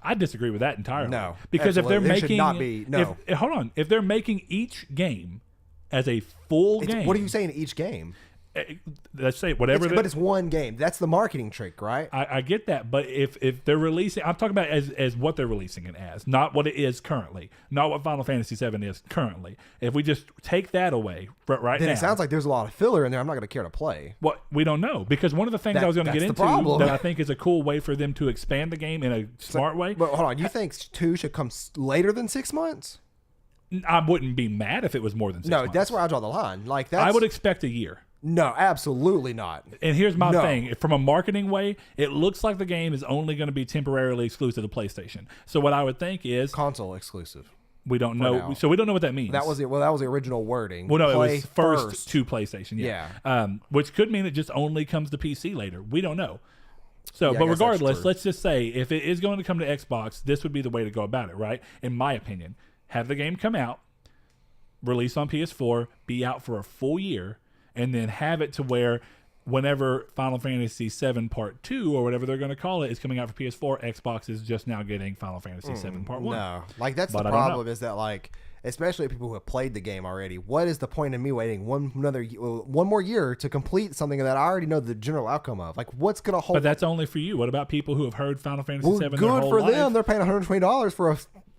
I disagree with that entirely. No, because absolutely. If they're making, should not be, no. Hold on, if they're making each game as a full game, what are you saying? Each game? Let's say whatever. But it's 1 game. That's the marketing trick, right? I get that, but if they're releasing, I'm talking about as what they're releasing it as, not what it is currently, not what Final Fantasy VII is currently. If we just take that away right then now, it sounds like there's a lot of filler in there. I'm not going to care to play. What we don't know, because one of the things I was going to get into that I think is a cool way for them to expand the game in a smart way. But hold on, you think 2 should come later than 6 months? I wouldn't be mad if it was more than 6 months. No, that's where I draw the line. I would expect a year. No, absolutely not. And here's my thing. From a marketing way, it looks like the game is only going to be temporarily exclusive to PlayStation. So what I would think is console exclusive. We don't know. So we don't know what that means. That was it. Well, that was the original wording. Well, no, it was first to PlayStation. Yeah. Which could mean it just only comes to PC later. We don't know. So, but regardless, let's just say if it is going to come to Xbox, this would be the way to go about it, right? In my opinion, have the game come out, release on PS4, be out for a full year, and then have it to where whenever Final Fantasy VII Part 2 or whatever they're going to call it is coming out for PS4, Xbox is just now getting Final Fantasy VII Part 1. No. That's the problem is that, especially people who have played the game already, what is the point of me waiting one more year to complete something that I already know the general outcome of? What's going to hold? But that's only for you. What about people who have heard Final Fantasy VII their whole life? Good for them. Life? They're paying $120 for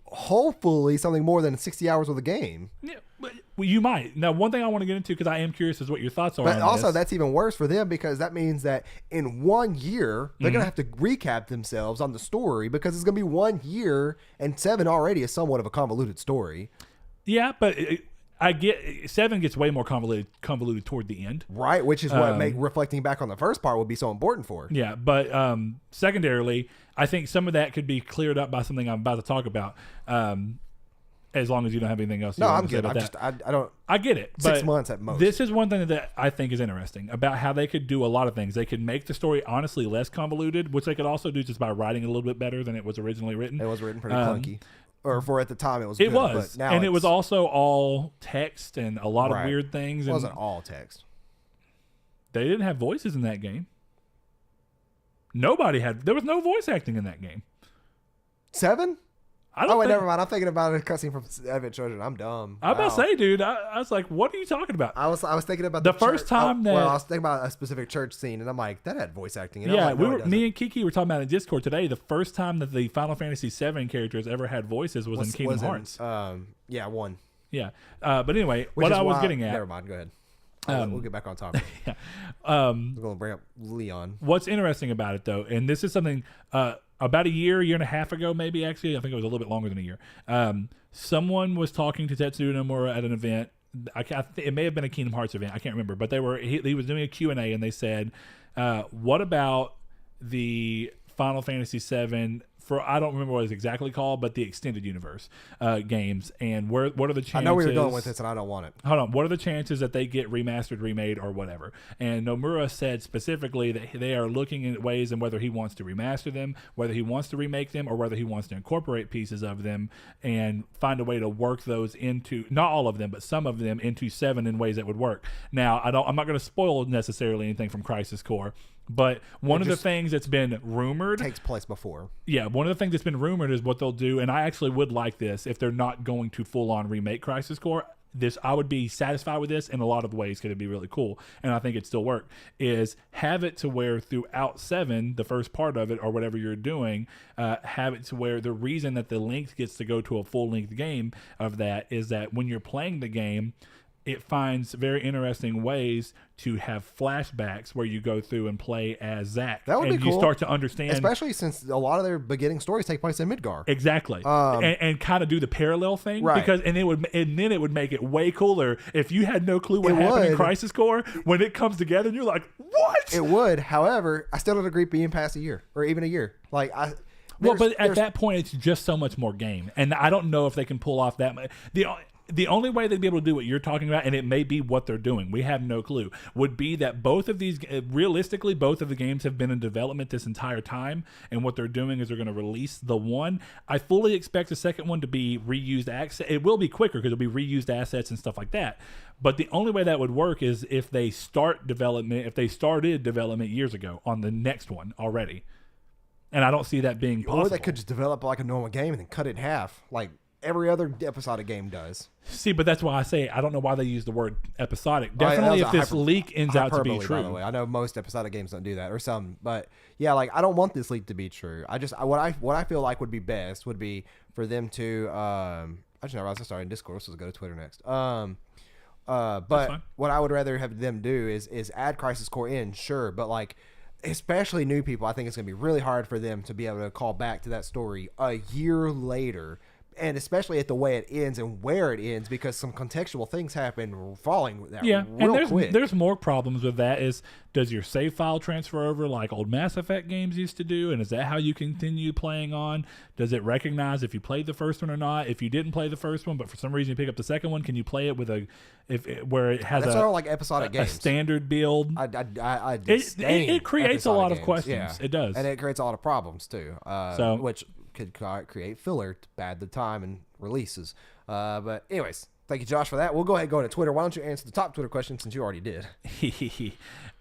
hopefully something more than 60 hours of the game. Yeah. Well, you might. Now, one thing I want to get into, because I am curious, is what your thoughts are But on also, this. that's even worse for them, because that means that in 1 year, they're going to have to recap themselves on the story, because it's going to be 1 year, and 7 already is somewhat of a convoluted story. Yeah, but I get 7 gets way more convoluted toward the end. Right, which is what reflecting back on the first part would be so important for. Yeah, but secondarily, I think some of that could be cleared up by something I'm about to talk about. As long as you don't have anything else. No, I'm good. I get it. 6 months at most. This is one thing that I think is interesting about how they could do a lot of things. They could make the story honestly less convoluted, which they could also do just by writing it a little bit better than it was originally written. It was written pretty clunky. Or for at the time, it was. It was, but now and it was also all text and a lot of weird things. It wasn't all text. They didn't have voices in that game. There was no voice acting in that game. 7? Wait, never mind. I'm thinking about a cutscene from Advent Children. I'm dumb. I was about to say, dude. I was like, what are you talking about? I was thinking about the first time that. Well, I was thinking about a specific church scene, and I'm like, that had voice acting. And yeah, me and Kiki were talking about in Discord today. The first time that the Final Fantasy VII characters ever had voices was in Kingdom Hearts. 1. Yeah, but anyway, what I was getting at. Never mind. Go ahead. We'll get back on topic. Yeah. I'm going to bring up Leon. What's interesting about it, though, and this is something about a year and a half ago, maybe actually, I think it was a little bit longer than a year. Someone was talking to Tetsuya Nomura at an event. It may have been a Kingdom Hearts event. I can't remember, but he was doing a Q&A, and they said, "What about the Final Fantasy VII?" I don't remember what it's exactly called, but the extended universe games, and what are the chances? I know where you're going with this, and I don't want it. Hold on. What are the chances that they get remastered, remade, or whatever? And Nomura said specifically that they are looking at ways and whether he wants to remaster them, whether he wants to remake them, or whether he wants to incorporate pieces of them and find a way to work those into, not all of them, but some of them into 7 in ways that would work. Now, I'm not going to spoil necessarily anything from Crisis Core, but one of the things that's been rumored takes place before. Yeah, one of the things that's been rumored is what they'll do, and I actually would like this if they're not going to full on remake Crisis Core. I would be satisfied with this in a lot of ways because it'd be really cool, and I think it'd still work, is have it to where throughout 7, the first part of it or whatever you're doing, have it to where the reason that the length gets to go to a full-length game of that is that when you're playing the game, it finds very interesting ways to have flashbacks where you go through and play as Zach. That would be cool. You start to understand. Especially since a lot of their beginning stories take place in Midgar. Exactly. And kind of do the parallel thing. Right. And then it would make it way cooler if you had no clue what happened in Crisis Core. When it comes together and you're like, what? It would. However, I still don't agree being past a year or even a year. Like, but at that point, it's just so much more game. And I don't know if they can pull off that much. The only way they'd be able to do what you're talking about, and it may be what they're doing, we have no clue, would be that both of these, realistically, both of the games have been in development this entire time, and what they're doing is they're going to release the one. I fully expect the second one to be reused assets. It will be quicker because it'll be reused assets and stuff like that. But the only way that would work is if they started development years ago on the next one already. And I don't see that being possible. Or they could just develop like a normal game and then cut it in half, like every other episodic game does. See, but that's why I say I don't know why they use the word episodic. Definitely, if this leak ends out to be true. By the way, I know most episodic games don't do that, or some, but yeah, like I don't want this leak to be true. What I feel like would be best would be for them to. I just never realized I started in Discord, so let's go to Twitter next. But what I would rather have them do is add Crisis Core in, sure, but like. Especially new people, I think it's going to be really hard for them to be able to call back to that story a year later, and especially at the way it ends and where it ends, because some contextual things happen following that real quick. There's more problems with that. Is does your save file transfer over like old Mass Effect games used to do, and is that how you continue playing on? Does it recognize if you played the first one or not? If you didn't play the first one, but for some reason you pick up the second one, can you play it with where it has That's why I don't like episodic games. A standard build? It creates a lot of questions. Yeah. It does, and it creates a lot of problems too. Which could create filler to pad the time and releases. But anyways, thank you, Josh, for that. We'll go ahead and go into Twitter. Why don't you answer the top Twitter question since you already did?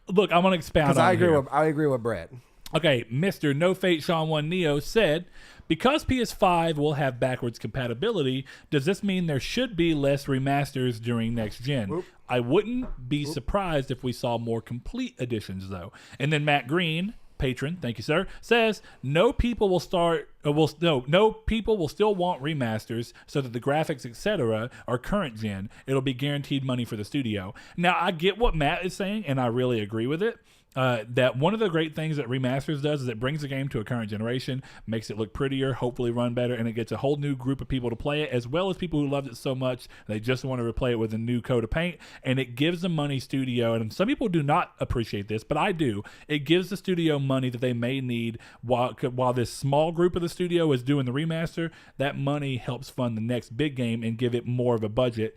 Look, I'm going to expound on it. I agree with Brett. Okay, Mr. No Fate Sean 1 Neo said, because PS5 will have backwards compatibility, does this mean there should be less remasters during next gen? Oop. I wouldn't be surprised if we saw more complete editions, though. And then Matt Green, patron, thank you, sir, says no people will still want remasters so that the graphics, etc., are current gen. It'll be guaranteed money for the studio. Now, I get what Matt is saying, and I really agree with it. That one of the great things that remasters does is it brings the game to a current generation, makes it look prettier, hopefully run better, and it gets a whole new group of people to play it, as well as people who loved it so much they just want to replay it with a new coat of paint. And it gives the money studio, and some people do not appreciate this, but I do. It gives the studio money that they may need while this small group of the studio is doing the remaster. That money helps fund the next big game and give it more of a budget.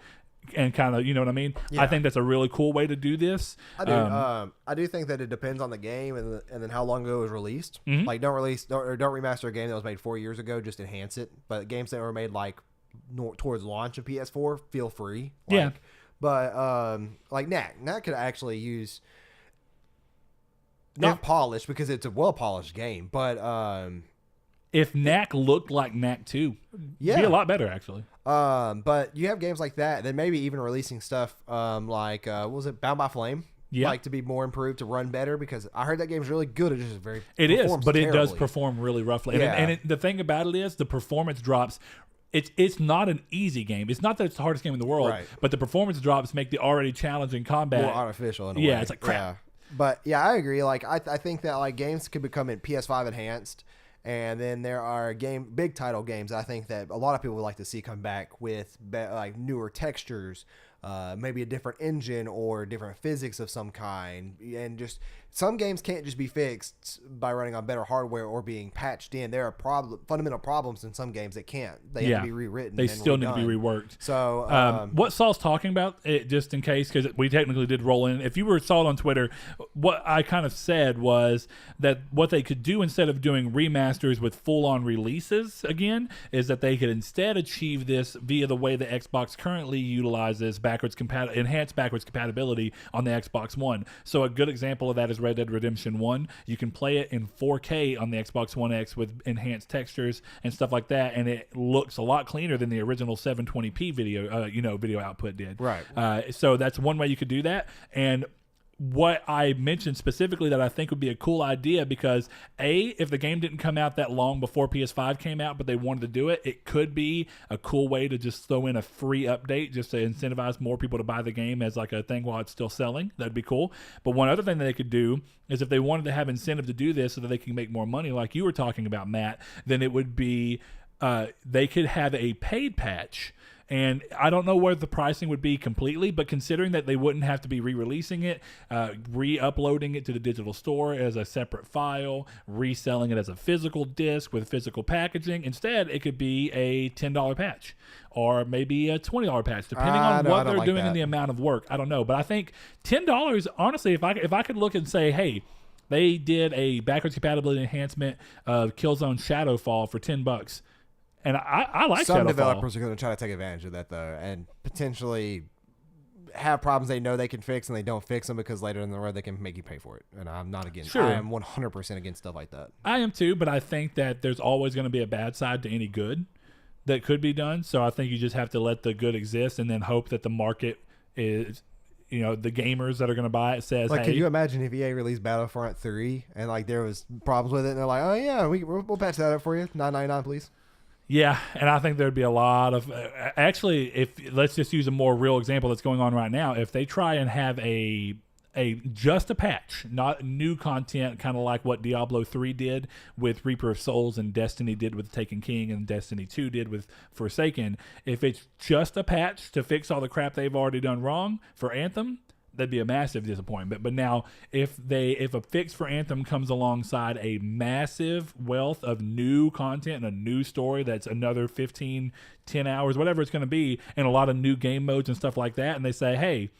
And kind of, you know what I mean? Yeah. I think that's a really cool way to do this. I do. I do think that it depends on the game and then how long ago it was released. Mm-hmm. Like, don't remaster a game that was made 4 years ago. Just enhance it. But games that were made like towards launch of PS4, feel free. Yeah. But like Knack could actually use not polished because it's a well polished game, but if Knack looked like Knack 2, it'd be a lot better, actually. But you have games like that, then maybe even releasing stuff like, what was it, Bound by Flame? Yeah. Like to be more improved, to run better, because I heard that game's really good. It's just It is, but terribly. It does perform really roughly. Yeah. And the thing about it is the performance drops. It's not an easy game. It's not that it's the hardest game in the world, right. But the performance drops make the already challenging combat more artificial in a way. Yeah, it's like crap. Yeah. But yeah, I agree. Like I think that like games could become in PS5 enhanced. And then there are big title games I think that a lot of people would like to see come back with like newer textures, maybe a different engine or different physics of some kind. And just some games can't just be fixed by running on better hardware or being patched in. There are fundamental problems in some games that can't. They have to be rewritten. They still need to be reworked. So what Saul's talking about, just in case, because we technically did roll in. If you were Saul on Twitter, what I kind of said was that what they could do instead of doing remasters with full-on releases again is that they could instead achieve this via the way the Xbox currently utilizes enhanced backwards compatibility on the Xbox One. So a good example of that is was Red Dead Redemption 1. You can play it in 4K on the Xbox One X with enhanced textures and stuff like that, and it looks a lot cleaner than the original 720p video output did. Right. So that's one way you could do that. And what I mentioned specifically that I think would be a cool idea, because if the game didn't come out that long before PS5 came out, but they wanted to do it, it could be a cool way to just throw in a free update just to incentivize more people to buy the game as like a thing while it's still selling. That'd be cool. But one other thing that they could do is if they wanted to have incentive to do this so that they can make more money, like you were talking about, Matt, then it would be they could have a paid patch. And I don't know where the pricing would be completely, but considering that they wouldn't have to be re-releasing it, re-uploading it to the digital store as a separate file, reselling it as a physical disc with physical packaging, instead it could be a $10 patch or maybe a $20 patch, depending on what they're doing and the amount of work. I don't know, but I think $10, honestly, if I could look and say, hey, they did a backwards compatibility enhancement of Killzone Shadowfall for $10. And I like some Shadowfall. Developers are going to try to take advantage of that, though, and potentially have problems they know they can fix and they don't fix them because later in the road they can make you pay for it. And I'm not against I am 100% against stuff like that. I am too, but I think that there's always going to be a bad side to any good that could be done. So I think you just have to let the good exist and then hope that the market is, the gamers that are going to buy it says, like, hey. Could you imagine if EA released Battlefront 3 and like there was problems with it and they're like, oh yeah, we'll patch that up for you, $9.99 please. Yeah, and I think there'd be a lot of actually, if let's just use a more real example that's going on right now. If they try and have a just a patch, not new content, kind of like what Diablo 3 did with Reaper of Souls and Destiny did with Taken King and Destiny 2 did with Forsaken, if it's just a patch to fix all the crap they've already done wrong for Anthem, that'd be a massive disappointment. But now if a fix for Anthem comes alongside a massive wealth of new content and a new story that's another 15, 10 hours, whatever it's going to be, and a lot of new game modes and stuff like that, and they say, hey,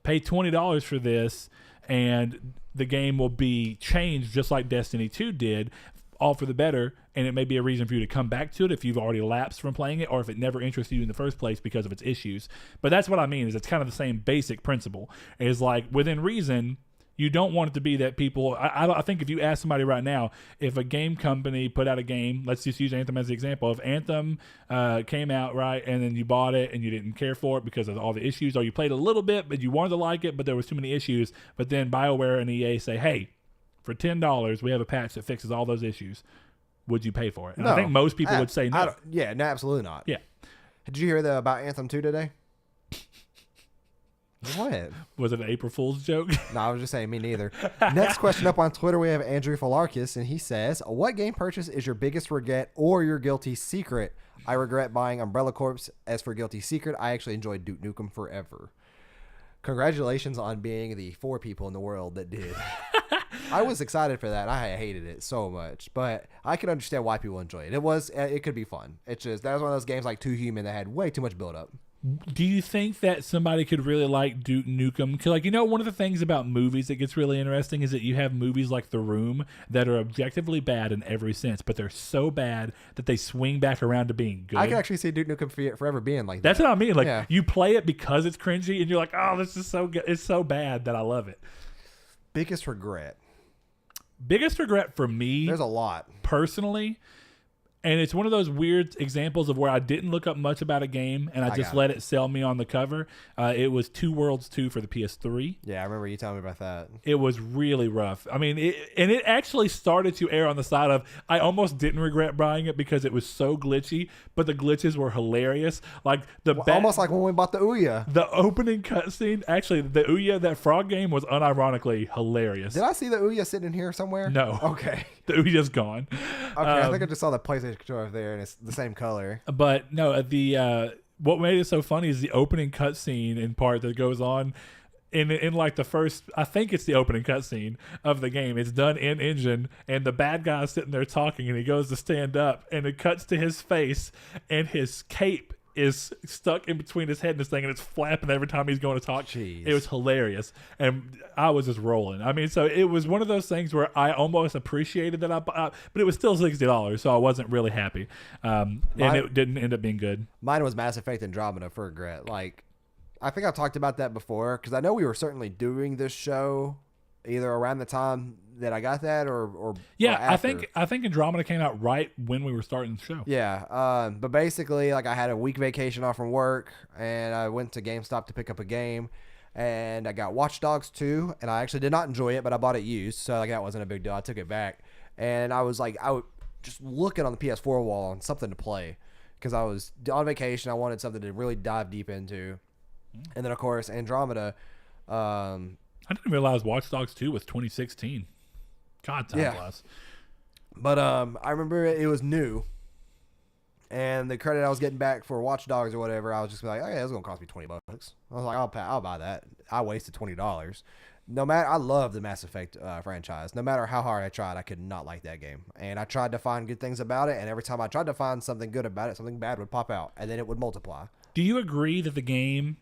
pay $20 for this and the game will be changed just like Destiny 2 did, all for the better, and it may be a reason for you to come back to it if you've already lapsed from playing it or if it never interested you in the first place because of its issues. But that's what I mean, is it's kind of the same basic principle. Is like, within reason, you don't want it to be that people... I think if you ask somebody right now, if a game company put out a game, let's just use Anthem as the example, if Anthem came out, right, and then you bought it and you didn't care for it because of all the issues, or you played a little bit but you wanted to like it but there was too many issues, but then BioWare and EA say, hey, for $10, we have a patch that fixes all those issues. Would you pay for it? And no, I think most people would say no. No, absolutely not. Yeah. Did you hear about Anthem 2 today? What? Was it an April Fool's joke? No, I was just saying, me neither. Next question up on Twitter, we have Andrew Falarkis, and he says, what game purchase is your biggest regret or your guilty secret? I regret buying Umbrella Corps. As for guilty secret, I actually enjoyed Duke Nukem Forever. Congratulations on being the 4 people in the world that did. I was excited for that. I hated it so much, but I can understand why people enjoy it. It could be fun. It's just, that was one of those games like Too Human that had way too much build up. Do you think that somebody could really like Duke Nukem? Because, like, one of the things about movies that gets really interesting is that you have movies like The Room that are objectively bad in every sense, but they're so bad that they swing back around to being good. I can actually see Duke Nukem Forever being like that. That's what I mean. Like, you play it because it's cringy, and you're like, oh, this is so good. It's so bad that I love it. Biggest regret for me, there's a lot personally, and it's one of those weird examples of where I didn't look up much about a game and I just let it sell me on the cover. It was Two Worlds 2 for the PS3. Yeah, I remember you telling me about that. It was really rough. I mean, it actually started to err on the side of, I almost didn't regret buying it because it was so glitchy, but the glitches were hilarious. Like almost like when we bought the Ouya. The opening cutscene, actually, the Ouya, that frog game, was unironically hilarious. Did I see the Ouya sitting in here somewhere? No. Okay. The Ouya's gone. Okay, I think I just saw the PlayStation controller up there, and it's the same color. But no, what made it so funny is the opening cutscene in part that goes on in like the first, I think it's the opening cutscene of the game. It's done in engine, and the bad guy's sitting there talking, and he goes to stand up, and it cuts to his face, and his cape is stuck in between his head and his thing, and it's flapping every time he's going to talk. Jeez. It was hilarious, and I was just rolling. I mean, so it was one of those things where I almost appreciated that but it was still $60, so I wasn't really happy, and it didn't end up being good. Mine was Mass Effect Andromeda for regret. Like, I think I've talked about that before, because I know we were certainly doing this show either around the time that I got that or after. I think Andromeda came out right when we were starting the show. Yeah, but basically, like I had a week vacation off from work, and I went to GameStop to pick up a game, and I got Watch Dogs 2, and I actually did not enjoy it, but I bought it used, so like that wasn't a big deal. I took it back, and I was like, just looking on the PS4 wall on something to play, because I was on vacation. I wanted something to really dive deep into, and then of course Andromeda. I didn't realize Watch Dogs 2 was 2016. God, time flies. But I remember it was new, and the credit I was getting back for Watch Dogs or whatever, I was just like, okay, it's gonna cost me $20. I was like, I'll buy that. I wasted $20. No matter, I love the Mass Effect franchise. No matter how hard I tried, I could not like that game. And I tried to find good things about it, and every time I tried to find something good about it, something bad would pop out, and then it would multiply. Do you agree that the game,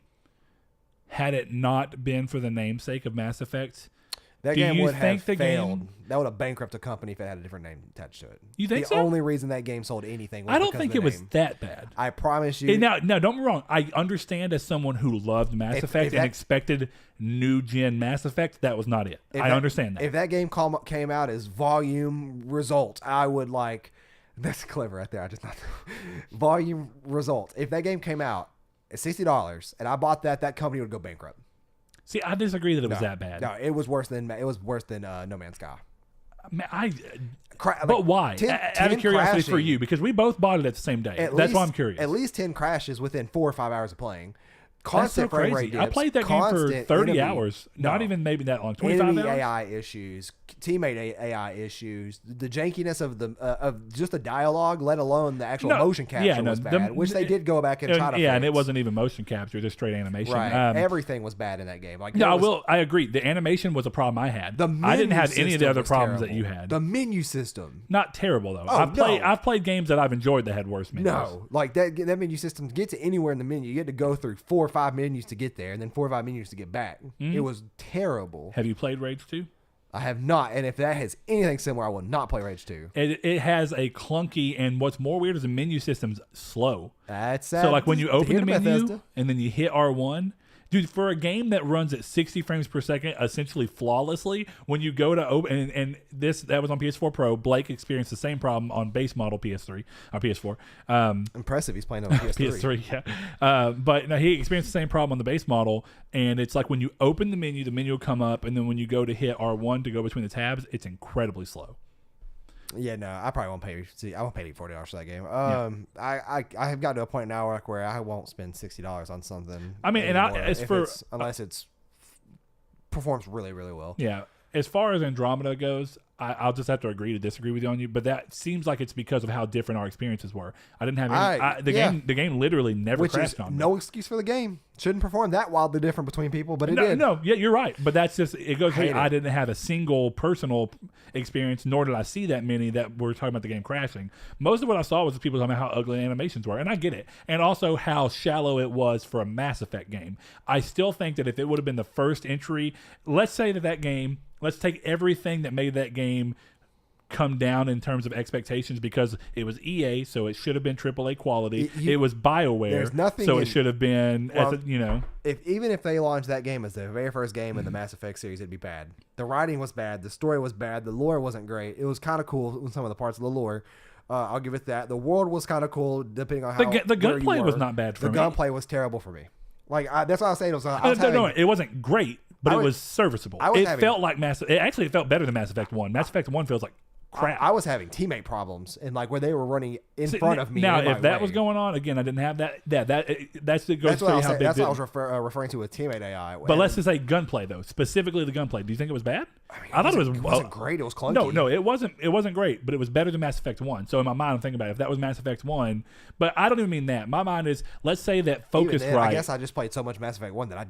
had it not been for the namesake of Mass Effect, that game would have failed? That would have bankrupted a company if it had a different name attached to it. You think so? The only reason that game sold anything was I don't think it was that bad. I promise you. Now, don't get me wrong. I understand as someone who loved Mass Effect and expected new gen Mass Effect, that was not it. I understand that. If that game came out as volume result, I would like. That's clever right there. I just not volume result. If that game came out at $60 and I bought that company would go bankrupt. See, I disagree that it was that bad. No, it was worse than No Man's Sky. But why? Out of curiosity for you, because we both bought it at the same day. That's why I'm curious. At least 10 crashes within 4 or 5 hours of playing. Constant frame rate dips. I played that game for 30 hours. Not even maybe that long. 25 hours. AI issues, teammate AI issues, the jankiness of just the dialogue, let alone the actual motion capture was bad. Which they did go back and try to fix. And it wasn't even motion capture, just straight animation. Right. Everything was bad in that game. Like I agree. The animation was a problem I had. I didn't have any of the other problems that you had. The menu system. Not terrible though. I've played games that I've enjoyed that had worse menus. No, like that menu system, get to anywhere in the menu, you had to go through 4 or 5 menus to get there, and then 4 or 5 menus to get back. It was terrible. Have you played Rage 2? I have not, and if that has anything similar, I will not play Rage 2. It has a clunky, and what's more weird is the menu system's slow. That's sad. So like when you open the menu and then you hit R1, dude, for a game that runs at 60 frames per second, essentially flawlessly, when you go to open, and that was on PS4 Pro, Blake experienced the same problem on base model PS3 or PS4. Impressive, he's playing on PS3. PS3, yeah. But no, he experienced the same problem on the base model, and it's like when you open the menu will come up, and then when you go to hit R1 to go between the tabs, it's incredibly slow. Yeah, no, I probably won't pay. I won't pay $40 for that game. I have gotten to a point now where I won't spend $60 on something. I mean, unless it's performs really, really well. Yeah, as far as Andromeda goes, I'll just have to agree to disagree with you on you. But that seems like it's because of how different our experiences were. I didn't have any. The game literally never crashed on me. No excuse for the game. Shouldn't perform that wildly different between people, but it did. No, yeah, you're right. But that's just it goes. I didn't have a single personal experience, nor did I see that many that were talking about the game crashing. Most of what I saw was people talking about how ugly animations were, and I get it, and also how shallow it was for a Mass Effect game. I still think that if it would have been the first entry, let's say that game. Let's take everything that made that game come down in terms of expectations, because it was EA, so it should have been AAA quality. It was BioWare, so it should have been, even if they launched that game as their very first game in the Mass Effect series, it'd be bad. The writing was bad. The story was bad. The lore wasn't great. It was kind of cool in some of the parts of the lore. I'll give it that. The world was kind of cool, depending on how the gunplay was not bad for me. The gunplay was terrible for me. Like that's what I was saying. It wasn't great. But it was serviceable. It felt better than Mass Effect 1. Mass Effect 1 feels like crap. I was having teammate problems, and like where they were running in front of me. Now, if that was going on, again, I didn't have that. Yeah, that's what I was referring to with teammate AI. But let's just say gunplay, though, specifically the gunplay. Do you think it was bad? I thought it wasn't great. It was clunky. No, it wasn't. It wasn't great, but it was better than Mass Effect 1. So in my mind, I'm thinking about it, if that was Mass Effect 1. But I don't even mean that. My mind is, let's say that Focusrite. I guess I just played so much Mass Effect 1 that I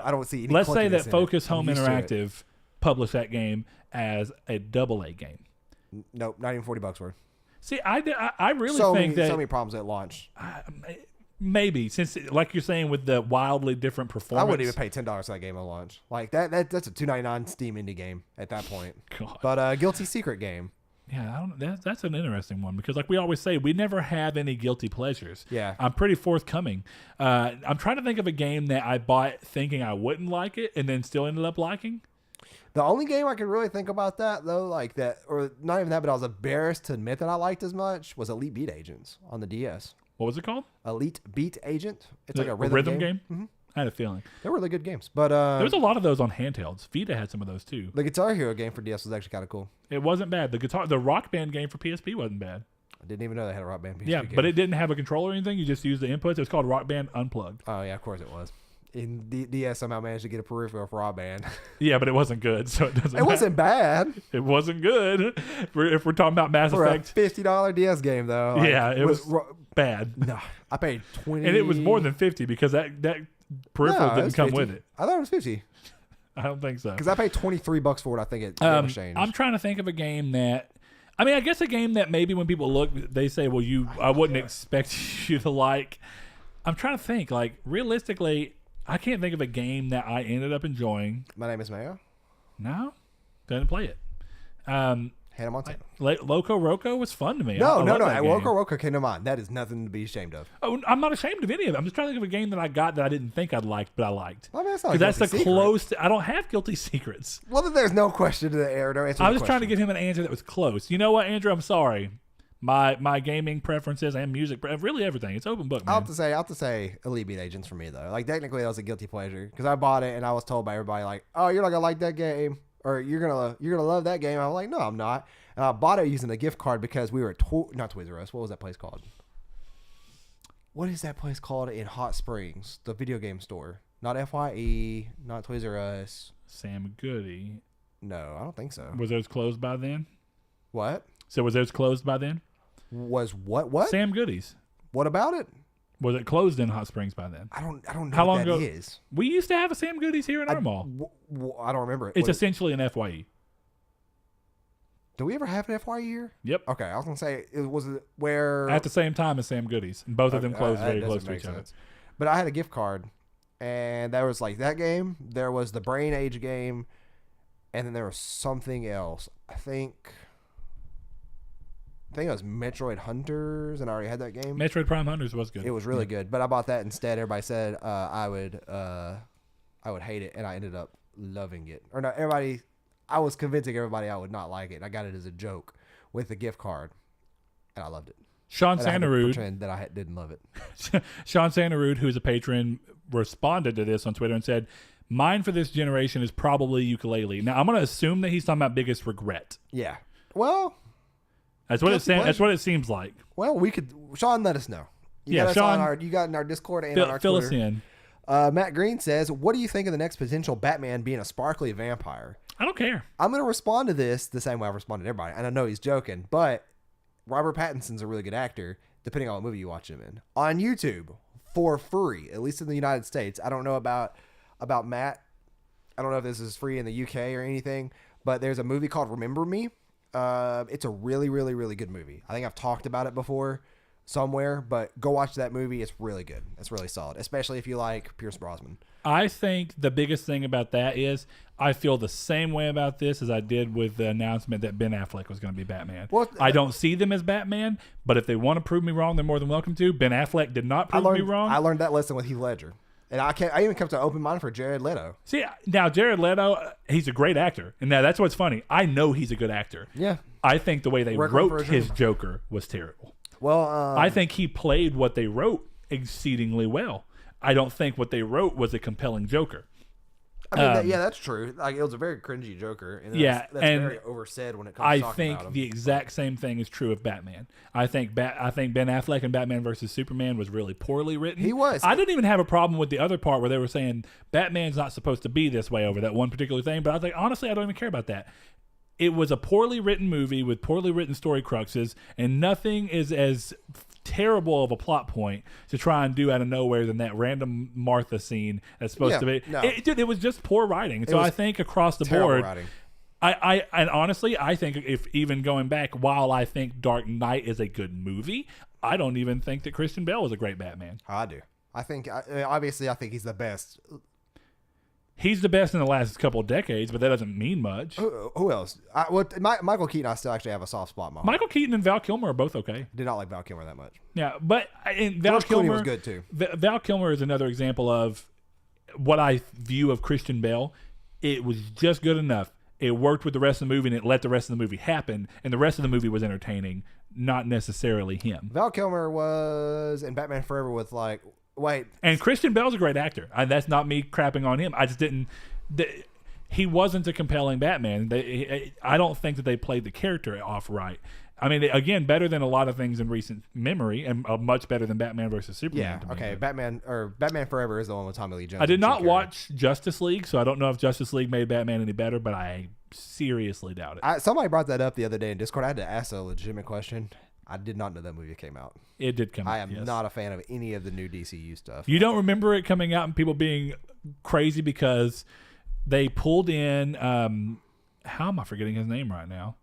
don't see any. Let's say that Focus Home Interactive published that game as a AA game. Nope, not even $40 worth. See, I really think that so many problems at launch. Maybe, since like you're saying with the wildly different performance, I wouldn't even pay $10 for that game at launch. Like that's a $2.99 Steam indie game at that point. God. But Guilty Secret game. Yeah, that's an interesting one, because like we always say, we never have any guilty pleasures. Yeah. I'm pretty forthcoming. I'm trying to think of a game that I bought thinking I wouldn't like it and then still ended up liking. The only game I can really think about that though, like that, or not even that, but I was embarrassed to admit that I liked as much was Elite Beat Agents on the DS. What was it called? Elite Beat Agent. It's like a rhythm game. Mm-hmm. I had a feeling. They're really good games, but there was a lot of those on handhelds. Vita had some of those too. The Guitar Hero game for DS was actually kind of cool. It wasn't bad. The Rock Band game for PSP wasn't bad. I didn't even know they had a Rock Band PSP game. But it didn't have a controller or anything. You just used the inputs. It was called Rock Band Unplugged. Oh yeah, of course it was. In DS somehow managed to get a peripheral for Rock Band. Yeah, but it wasn't good, so it doesn't matter. It wasn't bad. It wasn't good. If we're talking about Mass Effect. For a $50 DS game though. Like, yeah, it was bad. No, I paid $20. And it was more than 50 because that peripheral didn't come 50. with it. I thought it was 50. I don't think so. Because I paid $23 for it. I think it changed. I'm trying to think of a game that. I mean, I guess a game that maybe when people look, they say, "Well, I wouldn't expect you to like." I'm trying to think. Like realistically, I can't think of a game that I ended up enjoying. My Name is Mayo. No, didn't play it. Hannah Montana. Loco Roco was fun to me. No. Loco Roco came to mind. That is nothing to be ashamed of. Oh, I'm not ashamed of any of it. I'm just trying to think of a game that I got that I didn't think I'd like, but I liked. Well, I mean, because that's the close. I don't have guilty secrets. Well, then there's no question to the air. No answer. I was trying to give him an answer that was close. You know what, Andrew? I'm sorry. My gaming preferences and music, really everything. It's open book, man. I'll have to say Elite Beat Agents for me though. Like technically that was a guilty pleasure because I bought it and I was told by everybody like, oh, you're not gonna like that game or you're gonna love that game. I'm like, no, I'm not. And I bought it using a gift card because we were at not Toys R Us. What was that place called? What is that place called in Hot Springs? The video game store. Not FYE. Not Toys R Us. Sam Goody. No, I don't think so. Was those closed by then? What? So was those closed by then? Was what? Sam Goody's. What about it? Was it closed in Hot Springs by then? I don't know How long what that ago is. We used to have a Sam Goody's here in our mall. I don't remember it. It's essentially an FYE. Do we ever have an FYE here? Yep. Okay, I was gonna say was it where at the same time as Sam Goody's, and both of them closed very close to each other. But I had a gift card, and there was like that game. There was the Brain Age game, and then there was something else. I think it was Metroid Hunters, and I already had that game. Metroid Prime Hunters was good. It was really good, but I bought that instead. Everybody said I would hate it, and I ended up loving it. Or no, I was convincing everybody I would not like it. I got it as a joke with the gift card, and I loved it. Sean Santarud, pretend that I didn't love it. Sean Santarud, who's a patron, responded to this on Twitter and said, "Mine for this generation is probably ukulele." Now I'm going to assume that he's talking about biggest regret. Yeah. Well, that's what it seems like. Well, we could. Sean, let us know. Sean, you got in our Discord and on our fill Twitter. us in. Matt Green says, "What do you think of the next potential Batman being a sparkly vampire?" I don't care. I'm going to respond to this the same way I've responded to everybody, and I know he's joking, but Robert Pattinson's a really good actor, depending on what movie you watch him in. On YouTube, for free, at least in the United States. I don't know about Matt. I don't know if this is free in the UK or anything, but there's a movie called Remember Me. It's a really, really, really good movie. I think I've talked about it before somewhere, but go watch that movie. It's really good. It's really solid, especially if you like Pierce Brosnan. I think the biggest thing about that is I feel the same way about this as I did with the announcement that Ben Affleck was going to be Batman. Well, I don't see them as Batman, but if they want to prove me wrong, they're more than welcome to. Ben Affleck did not prove me wrong. I learned that lesson with Heath Ledger. And I even kept an open mind for Jared Leto. See, now Jared Leto, he's a great actor. And now that's what's funny. I know he's a good actor. Yeah. I think the way they wrote his Joker was terrible. Well, I think he played what they wrote exceedingly well. I don't think what they wrote was a compelling Joker. I mean, that's true. Like it was a very cringy Joker, and that's very oversaid when it comes to talking about him. I think the exact same thing is true of Batman. I think Ben Affleck and Batman versus Superman was really poorly written. He was. I didn't even have a problem with the other part where they were saying Batman's not supposed to be this way over that one particular thing. But I was like, honestly, I don't even care about that. It was a poorly written movie with poorly written story cruxes, and nothing is as terrible of a plot point to try and do out of nowhere than that random Martha scene that's supposed to be. No. It was just poor writing. So I think across the board, and honestly, I think if even going back, while I think Dark Knight is a good movie, I don't even think that Christian Bale was a great Batman. I do. I think obviously I think he's the best. He's the best in the last couple of decades, but that doesn't mean much. Who else? Michael Keaton, I still actually have a soft spot in my heart. Michael Keaton and Val Kilmer are both okay. Did not like Val Kilmer that much. Yeah, but Val Kilmer was good too. Val Kilmer is another example of what I view of Christian Bale. it was just good enough. It worked with the rest of the movie, and it let the rest of the movie happen, and the rest of the movie was entertaining, not necessarily him. Val Kilmer was in Batman Forever with like, wait. And Christian Bale's a great actor. That's not me crapping on him. I just didn't... he wasn't a compelling Batman. I don't think that they played the character off right. I mean, again, better than a lot of things in recent memory, and much better than Batman versus Superman. Yeah, okay. Batman Forever is the one with Tommy Lee Jones. I did not watch Justice League, so I don't know if Justice League made Batman any better, but I seriously doubt it. Somebody brought that up the other day in Discord. I had to ask a legitimate question. I did not know that movie came out. It did come out. I am not a fan of any of the new DCU stuff. You don't remember it coming out and people being crazy because they pulled in, how am I forgetting his name right now?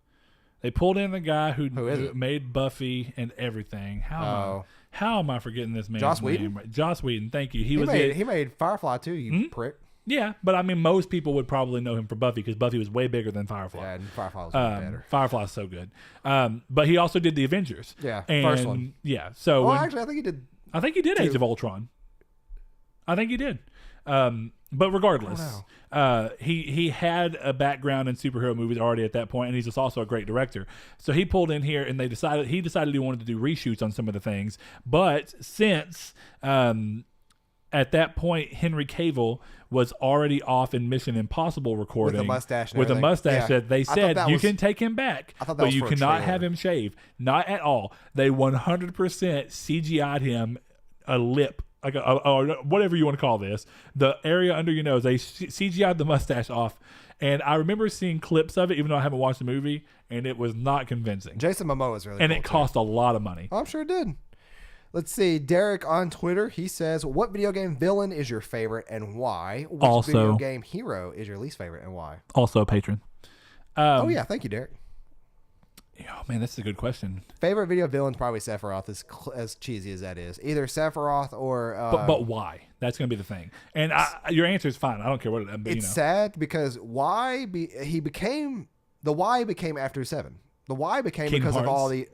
They pulled in the guy who made Buffy and everything. How am I forgetting this man's Joss name? Whedon? Joss Whedon, thank you. He made Firefly too, you prick. Yeah, but I mean, most people would probably know him for Buffy because Buffy was way bigger than Firefly. Yeah, and Firefly was way better. Firefly's so good. But he also did the Avengers. Yeah, and, first one. Yeah, so Actually, I think he did. Age of Ultron. I think he did. But regardless, he had a background in superhero movies already at that point, and he's just also a great director. So he pulled in here, and he decided he wanted to do reshoots on some of the things. But since at that point Henry Cavill was already off in Mission Impossible recording with a mustache, that they said you can take him back, but you cannot have him shave. Not at all. They 100% CGI'd him a lip. Like or whatever you want to call this, the area under your nose, they CGI'd the mustache off, and I remember seeing clips of it, even though I haven't watched the movie, and it was not convincing. Jason Momoa is really and cool, it cost a lot of money. I'm sure it did. Let's see. Derek on Twitter, he says, "What video game villain is your favorite and why? Which video game hero is your least favorite and why?" Also a patron. Oh yeah, thank you, Derek. Oh man, that's a good question. Favorite video villain's probably Sephiroth, as cheesy as that is. Either Sephiroth or. But why? That's going to be the thing. And your answer is fine. I don't care what it is. It's sad because why became after 7. The why became Kingdom because Hearts? of all the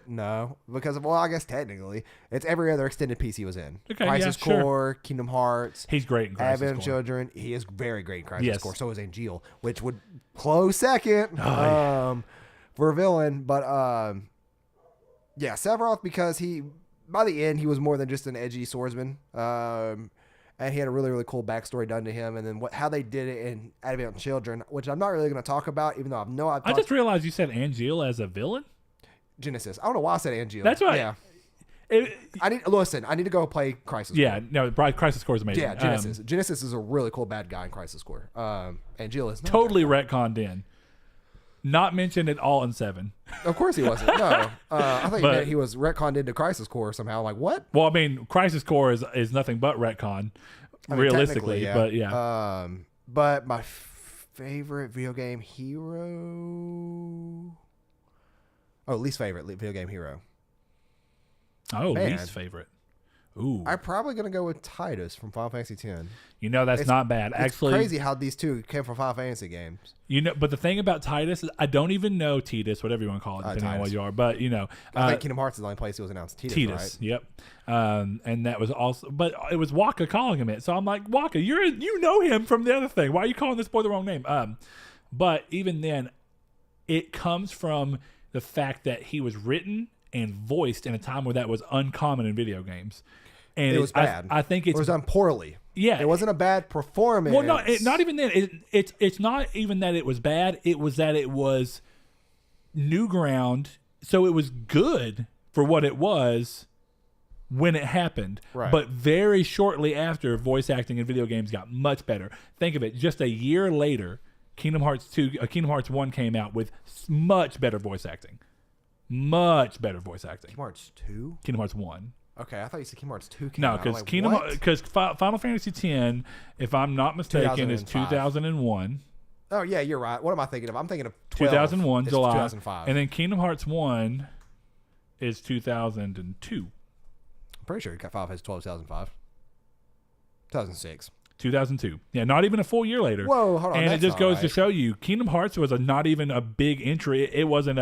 I guess technically it's every other extended piece he was in. Okay, Crisis yeah, Core, Kingdom Hearts. He's great in Crisis Advent Core. Children. He is very great in Crisis Core. So is Angeal, which would close second. For a villain, but yeah, Sephiroth, because by the end he was more than just an edgy swordsman, and he had a really, really cool backstory done to him, and then how they did it in Advent Children, which I'm not really going to talk about, even though I just realized you said Angeal as a villain. Genesis. I don't know why I said Angeal. That's right. Yeah. I need to go play Crisis Core. Yeah, no, Crisis Core is amazing. Yeah, Genesis. Genesis is a really cool bad guy in Crisis Core. Angeal is not totally retconned in. Not mentioned at all in 7. Of course he wasn't. No, I think he was retconned into Crisis Core somehow. Like what? Well, I mean, Crisis Core is nothing but retcon, realistically. Yeah. But yeah. But my favorite video game hero. Least favorite video game hero. Oh, man. Least favorite. Ooh. I'm probably gonna go with Titus from Final Fantasy X. That's not bad. Actually, it's crazy how these two came from Final Fantasy games. But the thing about Titus is I don't even know Titus, whatever you want to call it, depending on what you are. But I think Kingdom Hearts is the only place it was announced. Titus, right? Yep. And that was also, but it was Waka calling him it. So I'm like, Waka, you know him from the other thing. Why are you calling this boy the wrong name? But even then, it comes from the fact that he was written and voiced in a time where that was uncommon in video games. And it was bad. I think it was done poorly. Yeah. It wasn't a bad performance. Well, no, not even then. It's not even that it was bad. It was that it was new ground. So it was good for what it was when it happened. Right. But very shortly after, voice acting in video games got much better. Think of it. Just a year later, Kingdom Hearts 1 came out with much better voice acting. Much better voice acting. Kingdom Hearts 2? Kingdom Hearts 1. Okay, I thought you said Kingdom Hearts 2 came out. No, because Final Fantasy X, if I'm not mistaken, is 2001. Oh, yeah, you're right. What am I thinking of? I'm thinking of 2001, July. 2005. And then Kingdom Hearts 1 is 2002. I'm pretty sure Final Fantasy 12 2005. 2006. 2002. Yeah, not even a full year later. Whoa, hold on. And it that's just not goes right. to show you, Kingdom Hearts was not even a big entry. It wasn't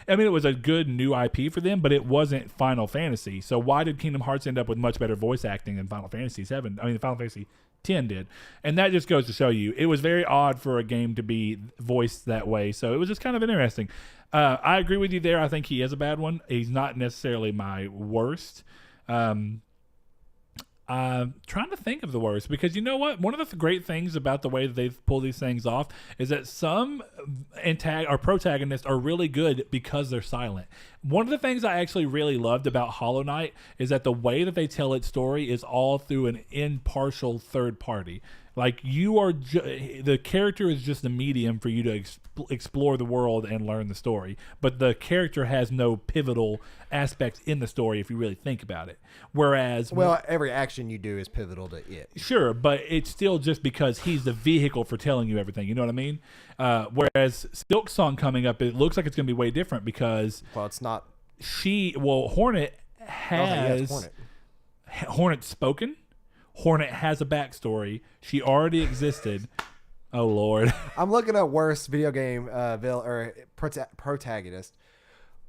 it was a good new IP for them, but it wasn't Final Fantasy. So why did Kingdom Hearts end up with much better voice acting than Final Fantasy 7? I mean, Final Fantasy 10 did. And that just goes to show you, it was very odd for a game to be voiced that way. So it was just kind of interesting. I agree with you there. I think he is a bad one. He's not necessarily my worst. I'm trying to think of the worst, because you know what? One of the great things about the way that they've pulled these things off is that some protagonists are really good because they're silent. One of the things I actually really loved about Hollow Knight is that the way that they tell its story is all through an impartial third party. Like, you are the character is just a medium for you to explore the world and learn the story, but the character has no pivotal aspects in the story if you really think about it. Whereas, every action you do is pivotal to it. Sure, but it's still just because he's the vehicle for telling you everything. You know what I mean? Whereas Silk Song coming up, it looks like it's going to be way different because it's not. Hornet has Hornet's spoken. Hornet has a backstory. She already existed. Oh, Lord. I'm looking at worst video game protagonist.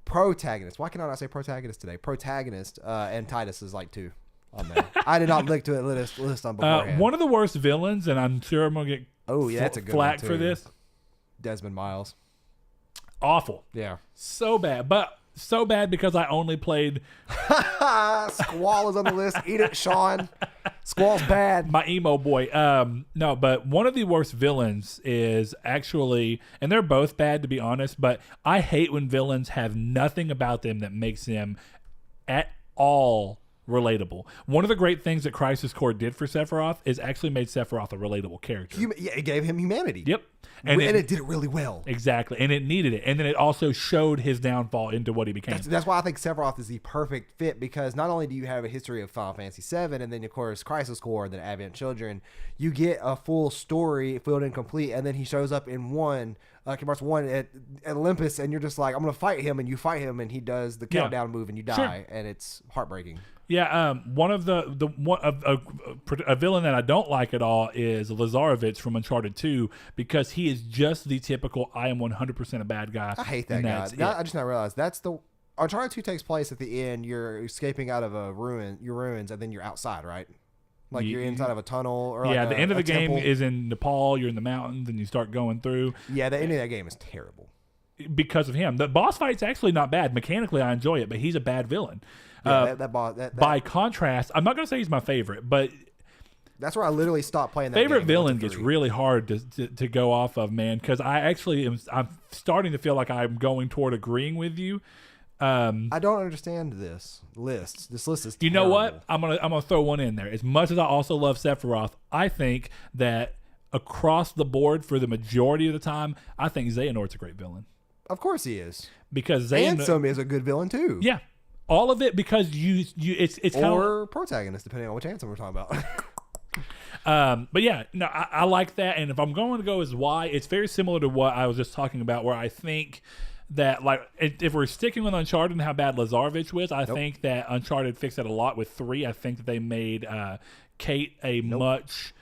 Protagonist. Why cannot I say protagonist today? Protagonist. And Titus is like 2 on there. I did not look to a list on beforehand. One of the worst villains, and I'm sure I'm going to get that's a good flack one for this. Desmond Miles. Awful. Yeah. So bad. But so bad because I only played... Squall is on the list. Eat it, Sean. Squall's bad. My emo boy. No, but one of the worst villains is actually, and they're both bad to be honest, but I hate when villains have nothing about them that makes them at all relatable. One of the great things that Crisis Core did for Sephiroth is actually made Sephiroth a relatable character. It gave him humanity. Yep. And it did it really well. Exactly. And it needed it. And then it also showed his downfall into what he became. That's why I think Sephiroth is the perfect fit, because not only do you have a history of Final Fantasy VII, and then, of course, Crisis Core, and then Advent Children, you get a full story filled in complete, and then he shows up in Kingdom Hearts 1 at Olympus, and you're just like, I'm going to fight him, and you fight him, and he does the countdown move, and you die, and it's heartbreaking. Yeah, one of a villain that I don't like at all is Lazarevich from Uncharted 2, because he is just the typical I am 100% a bad guy. I hate that guy. I just now realized that's the Uncharted 2 takes place at the end. You're escaping out of your ruins, and then you're outside, right? Like you're inside of a tunnel, or the end of the game is in Nepal. You're in the mountains, and you start going through. Yeah, the end of that game is terrible because of him. The boss fight's actually not bad mechanically. I enjoy it, but he's a bad villain. Yeah, by contrast, I'm not going to say he's my favorite, but that's where I literally stopped playing that favorite game. Villain gets really hard to go off of, man, because I'm starting to feel like I'm going toward agreeing with you. I don't understand this list. This list is terrible. You know what? I'm gonna throw one in there. As much as I also love Sephiroth, I think that across the board for the majority of the time, I think Xehanort's a great villain. Of course he is, because Ansem is a good villain too. Yeah. All of it, because it's kind of, or protagonist, depending on which Ansem we're talking about. But yeah, no, I like that. And if I'm going to go as why, it's very similar to what I was just talking about, where I think that, like, if we're sticking with Uncharted and how bad Lazarevich was, I think that Uncharted fixed that a lot with 3. I think that they made Kate a much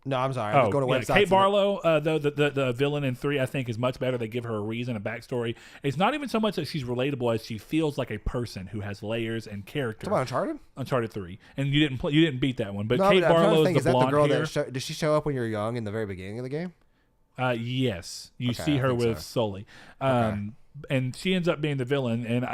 No, I'm sorry. I'm just going to websites. Kate Barlow, the villain in 3, I think is much better. They give her a reason, a backstory. It's not even so much that she's relatable as she feels like a person who has layers and character. Talking about Uncharted? Uncharted 3, and you didn't beat that one. But Kate Barlow is the blonde hair. Does she show up when you're young in the very beginning of the game? Yes, you see her with Sully. And she ends up being the villain, and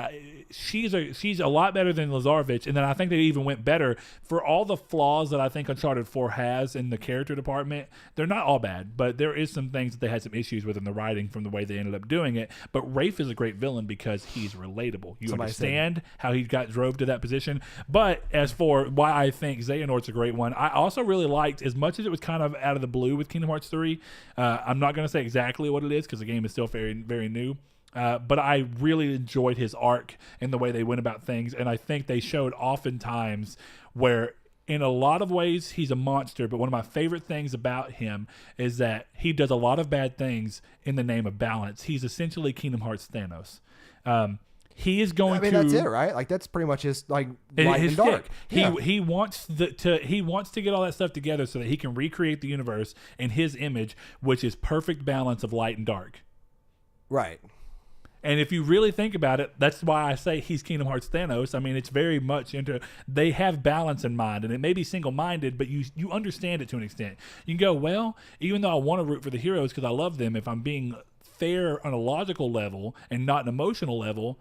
she's a lot better than Lazarevich. And then I think they even went better for all the flaws that I think Uncharted 4 has in the character department. They're not all bad, but there is some things that they had some issues with in the writing from the way they ended up doing it. But Rafe is a great villain because he's relatable. You understand how he drove to that position. But as for why I think Xehanort's a great one, I also really liked, as much as it was kind of out of the blue with Kingdom Hearts 3, I'm not going to say exactly what it is because the game is still very, very new. But I really enjoyed his arc and the way they went about things. And I think they showed oftentimes where in a lot of ways he's a monster. But one of my favorite things about him is that he does a lot of bad things in the name of balance. He's essentially Kingdom Hearts Thanos. He is going to. that's it, right? Like that's pretty much his light and dark. He wants to get all that stuff together so that he can recreate the universe in his image, which is perfect balance of light and dark. Right. And if you really think about it, that's why I say he's Kingdom Hearts Thanos. I mean, it's very much they have balance in mind, and it may be single-minded, but you understand it to an extent. You can go, well, even though I want to root for the heroes because I love them, if I'm being fair on a logical level and not an emotional level,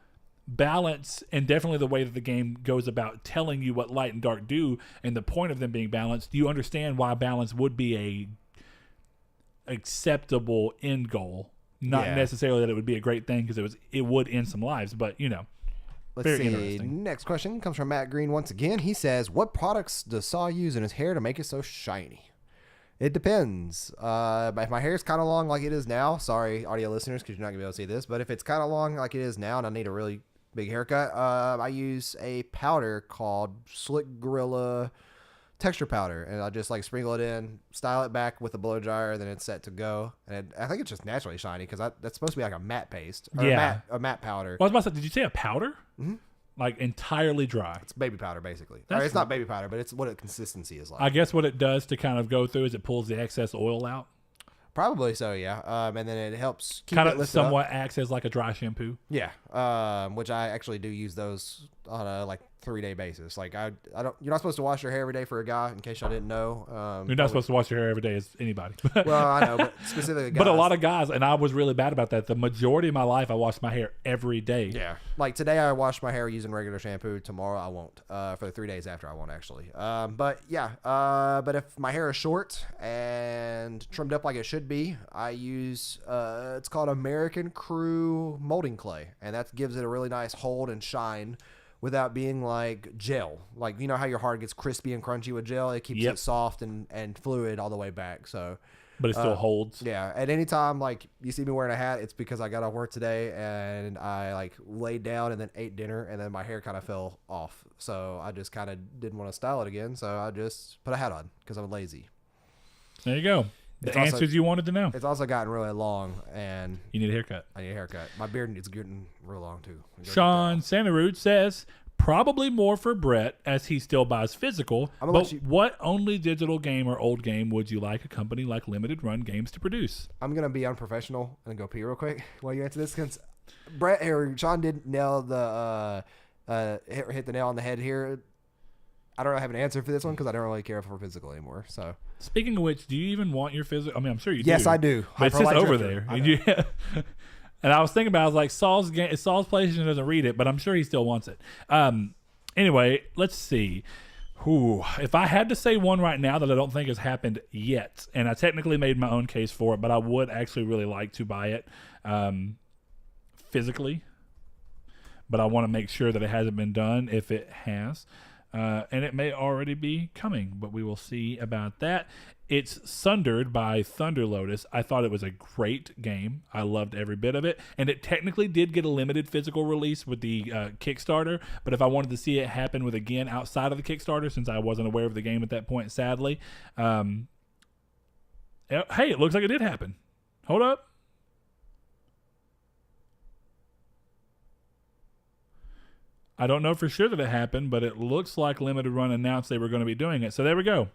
balance, and definitely the way that the game goes about telling you what light and dark do and the point of them being balanced, you understand why balance would be a acceptable end goal. Not necessarily that it would be a great thing because it would end some lives, but Let's very see. interesting. Next question comes from Matt Green once again. He says, "What products does Saw use in his hair to make it so shiny?" It depends. If my hair is kind of long like it is now, sorry audio listeners because you're not gonna be able to see this, but if it's kind of long like it is now and I need a really big haircut, I use a powder called Slick Gorilla texture powder, and I just like sprinkle it in, style it back with a blow dryer, and then it's set to go. And I think it's just naturally shiny because that's supposed to be like a matte paste or a matte powder. Well, I was about to say, did you say a powder? Mm-hmm. Like entirely dry? It's baby powder basically. It's not baby powder, but it's what its consistency is like. I guess what it does to kind of go through is it pulls the excess oil out. Probably so, yeah. And then it helps keep kind it of lifted somewhat up. Acts as like a dry shampoo. Yeah. Which I actually do use those on a 3-day basis. Like I don't. You're not supposed to wash your hair every day for a guy. In case y'all didn't know. You're not supposed to wash your hair every day as anybody. Well, I know, but specifically guys. But a lot of guys, and I was really bad about that. The majority of my life, I washed my hair every day. Yeah. Like today, I wash my hair using regular shampoo. Tomorrow, I won't. For the 3 days after, I won't actually. But yeah. But if my hair is short and trimmed up like it should be, I use it's called American Crew molding clay, and that gives it a really nice hold and shine without being like gel. Like, you know how your heart gets crispy and crunchy with gel? It keeps it soft and fluid all the way back. So, but it still holds. Yeah. At any time, like you see me wearing a hat, it's because I got off work today and I like laid down and then ate dinner and then my hair kind of fell off. So I just kind of didn't want to style it again. So I just put a hat on because I'm lazy. There you go. The answers you wanted to know. It's also gotten really long, and you need a haircut. I need a haircut. My beard is getting real long too. Sean Santarud says probably more for Brett as he still buys physical. But what only digital game or old game would you like a company like Limited Run Games to produce? I'm gonna be unprofessional and go pee real quick while you answer this, because Brett or Sean did nail the hit the nail on the head here. I don't really have an answer for this one because I don't really care for physical anymore. So, speaking of which, do you even want your physical? I mean, I'm sure you do. Yes, I do. But it's just over there. And I was thinking about it, I was like, Saul's PlayStation doesn't read it, but I'm sure he still wants it. Anyway, let's see. If I had to say one right now that I don't think has happened yet, and I technically made my own case for it, but I would actually really like to buy it physically. But I want to make sure that it hasn't been done if it has. And it may already be coming, but we will see about that. It's Sundered by Thunder Lotus. I thought it was a great game. I loved every bit of it. And it technically did get a limited physical release with the Kickstarter. But if I wanted to see it happen with again outside of the Kickstarter, since I wasn't aware of the game at that point, sadly. Hey, it looks like it did happen. Hold up. I don't know for sure that it happened, but it looks like Limited Run announced they were going to be doing it. So there we go.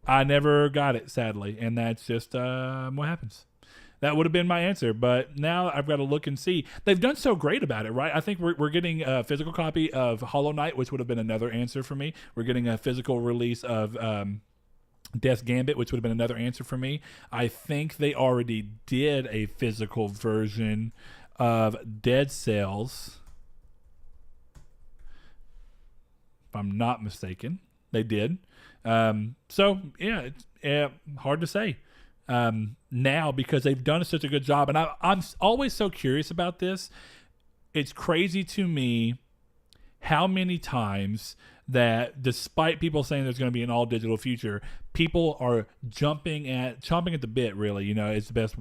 I never got it, sadly, and that's just what happens. That would have been my answer, but now I've got to look and see. They've done so great about it, right? I think we're getting a physical copy of Hollow Knight, which would have been another answer for me. We're getting a physical release of Death's Gambit, which would have been another answer for me. I think they already did a physical version of Dead Cells. If I'm not mistaken, they did. So yeah, it's hard to say now because they've done such a good job, and I'm always so curious about this. It's crazy to me how many times that, despite people saying there's going to be an all digital future, people are chomping at the bit. Really, it's the best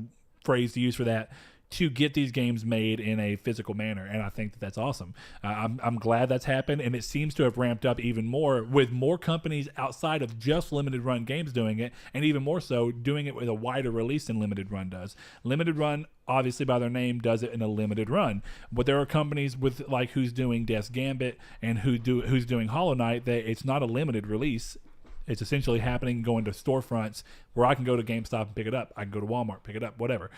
phrase to use for that. to get these games made in a physical manner, and I think that that's awesome. I'm glad that's happened, and it seems to have ramped up even more with more companies outside of just limited run games doing it, and even more so doing it with a wider release than limited run does. Limited run, obviously by their name, does it in a limited run, but there are companies with like who's doing Death's Gambit and who's doing Hollow Knight that it's not a limited release. It's essentially happening going to storefronts where I can go to GameStop and pick it up. I can go to Walmart, pick it up, whatever.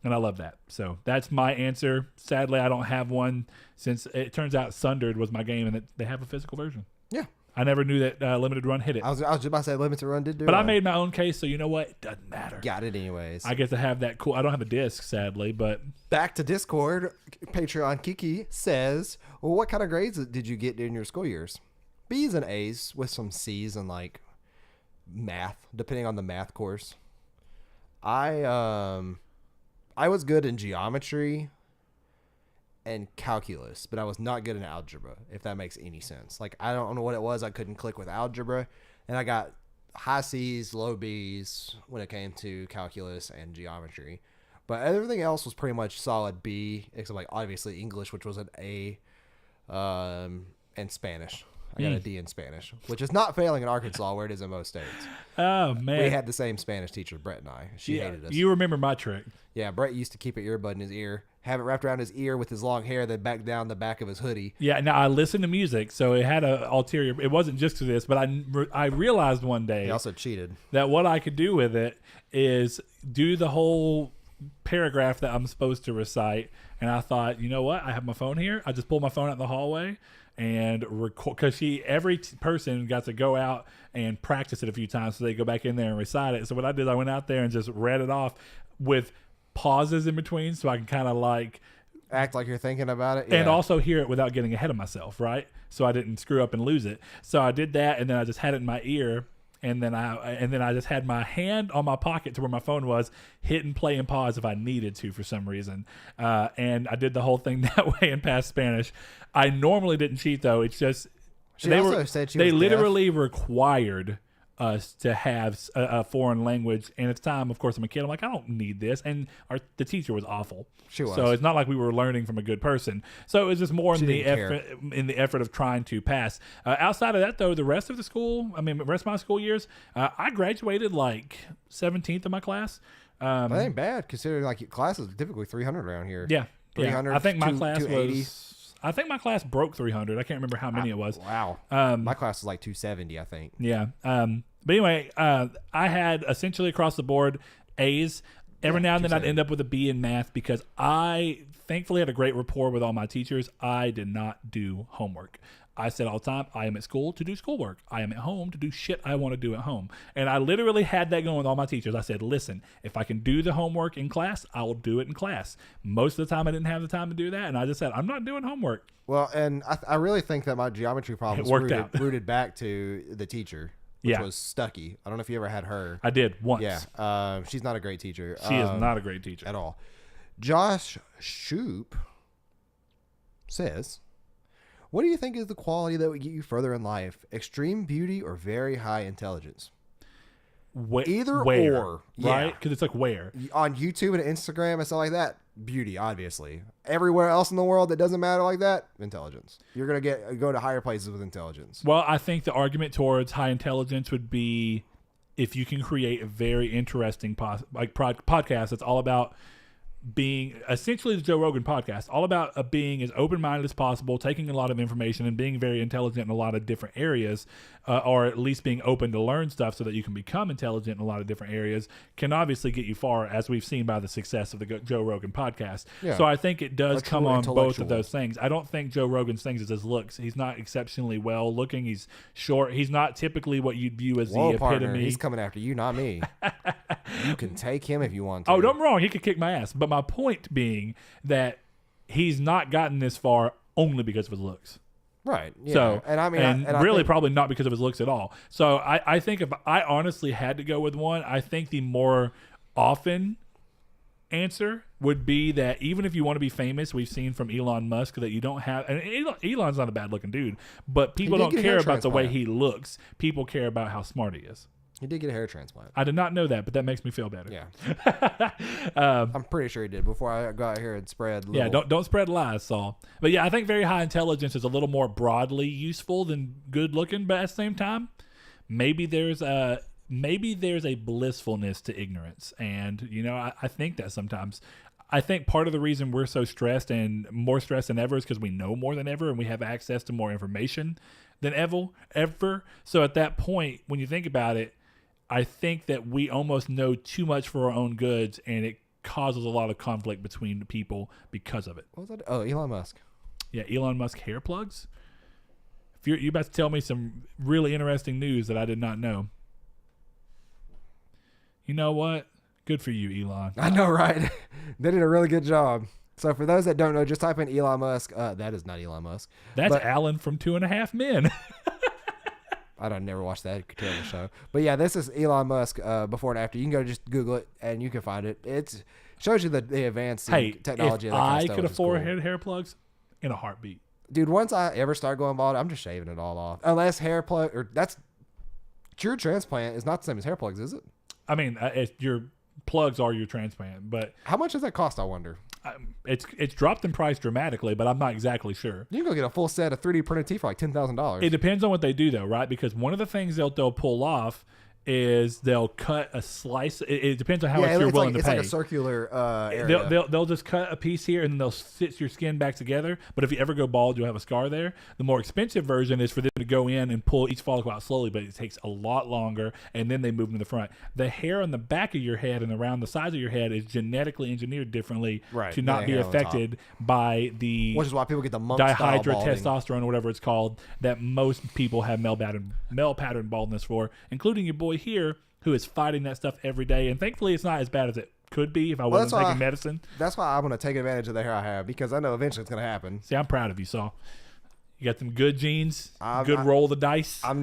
And I love that. So that's my answer. Sadly, I don't have one since it turns out Sundered was my game and that they have a physical version. Yeah. I never knew that Limited Run hit it. I was just about to say Limited Run did do it. But I made my own case, so you know what? It doesn't matter. Got it anyways. I get to have that cool. I don't have a disc, sadly, but. Back to Discord. Patreon Kiki says, well, what kind of grades did you get during your school years? B's and A's with some C's and like math, depending on the math course. I was good in geometry and calculus, but I was not good in algebra, if that makes any sense. Like, I don't know what it was. I couldn't click with algebra, and I got high C's, low B's when it came to calculus and geometry. But everything else was pretty much solid B, except like obviously English, which was an A, and Spanish. I got a D in Spanish, which is not failing in Arkansas where it is in most states. Oh, man. We had the same Spanish teacher, Brett and I. She hated us. You remember my trick. Yeah, Brett used to keep an earbud in his ear, have it wrapped around his ear with his long hair, then back down the back of his hoodie. Yeah, now I listened to music, so it had an ulterior. It wasn't just to this, but I realized one day He also cheated. that what I could do with it is do the whole paragraph that I'm supposed to recite. And I thought, you know what? I have my phone here. I just pulled my phone out in the hallway and record, because every person got to go out and practice it a few times, so they go back in there and recite it. So what I did, I went out there and just read it off with pauses in between, so I can kind of like act like you're thinking about it, and also hear it without getting ahead of myself, right? So I didn't screw up and lose it. So I did that, and then I just had it in my ear. And then I just had my hand on my pocket to where my phone was, hit and play and pause if I needed to for some reason. And I did the whole thing that way and passed Spanish. I normally didn't cheat though. It's just they literally required us to have a foreign language, and at the time, of course, I'm a kid. I'm like, I don't need this, and the teacher was awful. She was. So it's not like we were learning from a good person. So it was just more in the effort of trying to pass. Outside of that, though, the rest of the rest of my school years, I graduated like 17th of my class. That ain't bad considering like class is typically 300 around here. Yeah, 300. I think my class 280. was. I think my class broke 300. I can't remember how many it was. Wow. My class was like 270, I think. Yeah. But anyway, I had essentially across the board A's. Every now and then I'd end up with a B in math because I thankfully had a great rapport with all my teachers. I did not do homework. I said all the time, I am at school to do schoolwork. I am at home to do shit I want to do at home. And I literally had that going with all my teachers. I said, listen, if I can do the homework in class, I will do it in class. Most of the time I didn't have the time to do that. And I just said, I'm not doing homework. Well, and I really think that my geometry problems rooted back to the teacher. Which was Stucky. I don't know if you ever had her. I did once. Yeah. She's not a great teacher. She is not a great teacher. At all. Josh Shoop says, what do you think is the quality that would get you further in life? Extreme beauty or very high intelligence? Either or. Right? Because it's like where? On YouTube and Instagram and stuff like that, beauty, obviously. Everywhere else in the world that doesn't matter like that, intelligence. You're going to go to higher places with intelligence. Well, I think the argument towards high intelligence would be if you can create a very interesting podcast that's all about being essentially the Joe Rogan podcast, all about being as open-minded as possible, taking a lot of information and being very intelligent in a lot of different areas, or at least being open to learn stuff so that you can become intelligent in a lot of different areas, can obviously get you far, as we've seen by the success of the Joe Rogan podcast. Yeah. So I think it does come on both of those things. I don't think Joe Rogan's things is his looks. He's not exceptionally well looking. He's short. He's not typically what you'd view as the epitome. Partner, he's coming after you, not me. You can take him if you want to. Oh, don't get me wrong. He could kick my ass. But my point being that he's not gotten this far only because of his looks. Right. Yeah. So, and I mean, and really probably not because of his looks at all. So I think if I honestly had to go with one, I think the more often answer would be that even if you want to be famous, we've seen from Elon Musk that you don't have, and Elon's not a bad looking dude, but people don't care about the way he looks. People care about how smart he is. He did get a hair transplant. I did not know that, but that makes me feel better. Yeah. I'm pretty sure he did before I got here and spread. Yeah, don't spread lies, Saul. But yeah, I think very high intelligence is a little more broadly useful than good looking, but at the same time, maybe there's a blissfulness to ignorance. And, I think that sometimes. I think part of the reason we're so stressed and more stressed than ever is because we know more than ever and we have access to more information than ever. So at that point, when you think about it, I think that we almost know too much for our own goods, and it causes a lot of conflict between people because of it. What was that? Oh, Elon Musk. Yeah, Elon Musk hair plugs. If you're about to tell me some really interesting news that I did not know. You know what? Good for you, Elon. I know, right? They did a really good job. So for those that don't know, just type in Elon Musk. That is not Elon Musk. That's Alan from 2.5 Men. I don't never watched that terrible show. But yeah, this is Elon Musk before and after. You can go just Google it and you can find it. It shows you the advanced technology. If I could afford hair plugs in a heartbeat. Dude, once I ever start going bald, I'm just shaving it all off. Unless hair plug, or your transplant is not the same as hair plugs, is it? I mean, your plugs are your transplant, but how much does that cost, I wonder? It's dropped in price dramatically, but I'm not exactly sure. You can go get a full set of 3D printed teeth for like $10,000. It depends on what they do, though, right? Because one of the things they'll pull off is they'll cut a slice. It depends on how much you're willing to pay. It's like a circular area. They'll just cut a piece here and then they'll stitch your skin back together. But if you ever go bald, you'll have a scar there. The more expensive version is for them to go in and pull each follicle out slowly, but it takes a lot longer, and then they move to the front. The hair on the back of your head and around the sides of your head is genetically engineered differently to not be affected by the which is why people get the monk dihydrotestosterone or whatever it's called that most people have male pattern baldness for, including your boy here who is fighting that stuff every day, and thankfully it's not as bad as it could be if I wasn't taking medicine. That's why I'm going to take advantage of the hair I have, because I know eventually it's going to happen. See, I'm proud of you, Saul. You got some good genes, roll of the dice. I was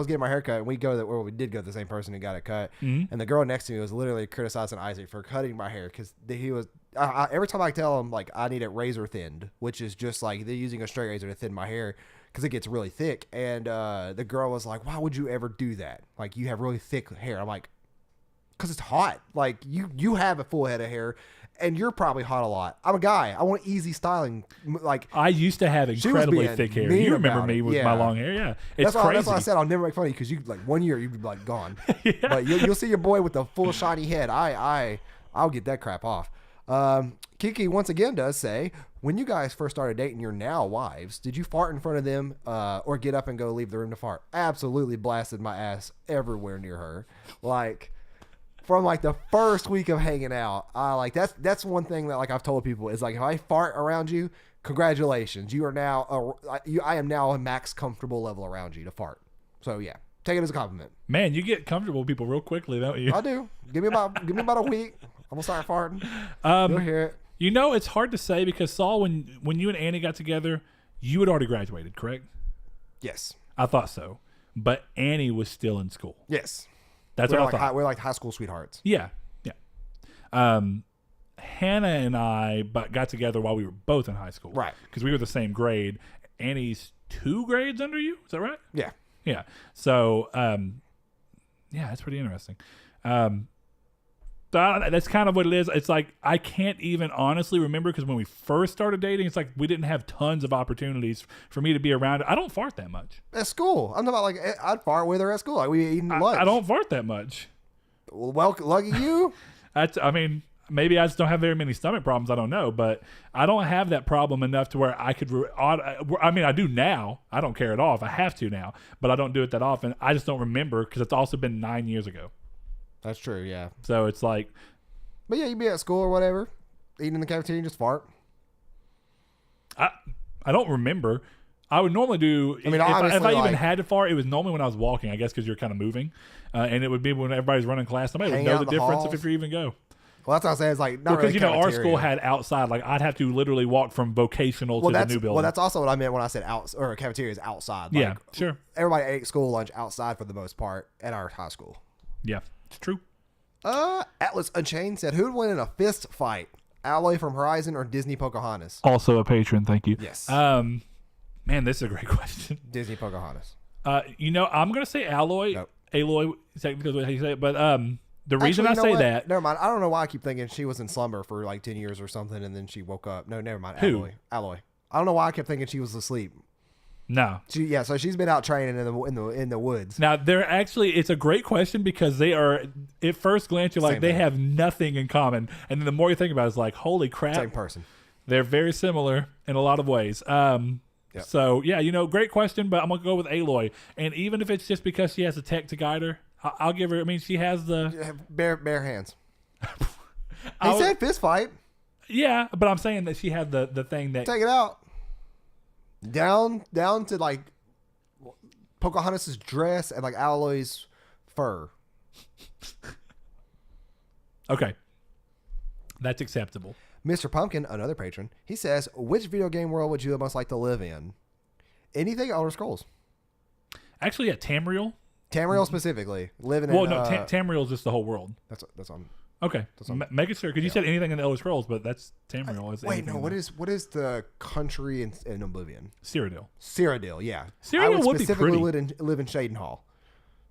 getting my hair cut, and we did go to the same person who got it cut, and the girl next to me was literally criticizing Isaac for cutting my hair because he was. Every time I tell him like I need it razor thinned, which is just like they're using a straight razor to thin my hair because it gets really thick, and the girl was like, "Why would you ever do that? Like you have really thick hair." I'm like, "Cause it's hot. Like you have a full head of hair." And you're probably hot a lot. I'm a guy. I want easy styling. Like I used to have incredibly thick hair. You remember me with my long hair, yeah. It's crazy. That's why I said I'll never make fun of you because you like 1 year you'd be like gone. Yeah. But you'll see your boy with the full shiny head. I'll get that crap off. Kiki once again does say, when you guys first started dating your now wives, did you fart in front of them or get up and go leave the room to fart? Absolutely blasted my ass everywhere near her. Like. From like the first week of hanging out, that's one thing that like I've told people is like if I fart around you, congratulations, you are now I am now a max comfortable level around you to fart. So yeah, take it as a compliment. Man, you get comfortable with people real quickly, don't you? I do. Give me about a week. I'm gonna start farting. You'll hear it. You know, it's hard to say because Saul, when you and Annie got together, you had already graduated, correct? Yes, I thought so, but Annie was still in school. Yes. That's what I thought. We're like high school sweethearts. Yeah. Hannah and I got together while we were both in high school. Right. Because we were the same grade. Annie's 2 grades under you. Is that right? Yeah. Yeah. So, that's pretty interesting. That's kind of what it is. It's like I can't even honestly remember because when we first started dating, it's like we didn't have tons of opportunities for me to be around. I don't fart that much. At school. I'm talking about like I'd fart with her at school. Like we eating lunch. I don't fart that much. Well, lucky you. Maybe I just don't have very many stomach problems. I don't know, but I don't have that problem enough to where I could. I do now. I don't care at all if I have to now, but I don't do it that often. I just don't remember because it's also been 9 years ago. That's true, yeah. So it's like... But yeah, you'd be at school or whatever, eating in the cafeteria and just fart. I don't remember. I would normally do... if I even had to fart, it was normally when I was walking, I guess because you're kind of moving. And it would be when everybody's running class. Somebody would know the difference if you even go. Well, that's what I was saying. It's like not really because our school had outside. Like I'd have to literally walk from vocational to the new building. Well, that's also what I meant when I said cafeteria is outside. Like, yeah, sure. Everybody ate school lunch outside for the most part at our high school. Yeah, it's true. Atlas Unchained said, who would win in a fist fight? Alloy from Horizon or Disney Pocahontas? Also a patron, thank you. Yes. Man, this is a great question. Disney Pocahontas. I'm gonna say Alloy. Nope. Aloy, technically how you say it, but the reason I say that. Never mind. I don't know why I keep thinking she was in slumber for like 10 years or something, and then she woke up. No, never mind. Who? Alloy. I don't know why I kept thinking she was asleep. No. So she's been out training in the woods. Now they're actually, it's a great question because they are, at first glance you're like they have nothing in common, and then the more you think about it, it's like, holy crap, Same person. They're very similar in a lot of ways. So yeah, great question, but I'm gonna go with Aloy, and even if it's just because she has a tech to guide her, I'll give her. I mean, she has the bare hands. He said fist fight. Yeah, but I'm saying that she had the thing that take it out. Down to like Pocahontas' dress and like Alloy's fur. Okay. That's acceptable. Mr. Pumpkin, another patron, he says, which video game world would you most like to live in? Anything Elder Scrolls. Actually, yeah, Tamriel. Tamriel specifically. Tamriel's just the whole world. That's on. Okay, making sure because you said anything in the Elder Scrolls, but that's Tamriel. Wait, no. What is the country in Oblivion? Cyrodiil. Cyrodiil, yeah. Cyrodiil would be pretty. I would specifically live in Shadenhall.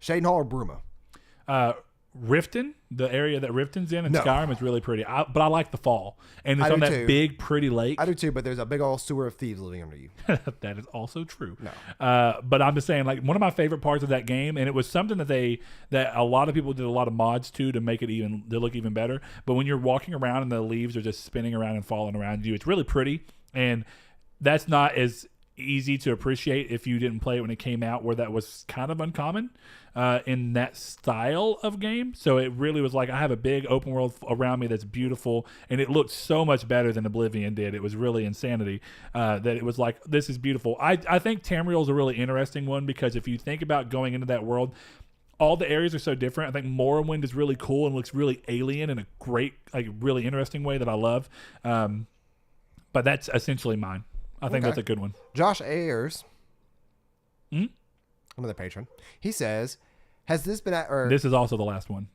Shadenhall or Bruma. Riften, the area that Riften's in Skyrim is really pretty. But I like the fall, and it's on that big, pretty lake. I do too, but there's a big old sewer of thieves living under you. That is also true. No. But I'm just saying, like, one of my favorite parts of that game, and it was something that a lot of people did a lot of mods to make it to look even better. But when you're walking around and the leaves are just spinning around and falling around you, it's really pretty, and that's not as easy to appreciate if you didn't play it when it came out, where that was kind of uncommon in that style of game. So it really was like, I have a big open world around me that's beautiful, and it looked so much better than Oblivion did. It was really insanity that it was like, this is beautiful. I think Tamriel is a really interesting one because if you think about going into that world, all the areas are so different. I think Morrowind is really cool and looks really alien in a great, like, really interesting way that I love. But that's essentially mine. I think that's a good one. Josh Ayers, another patron, he says, has this been this is also the last one.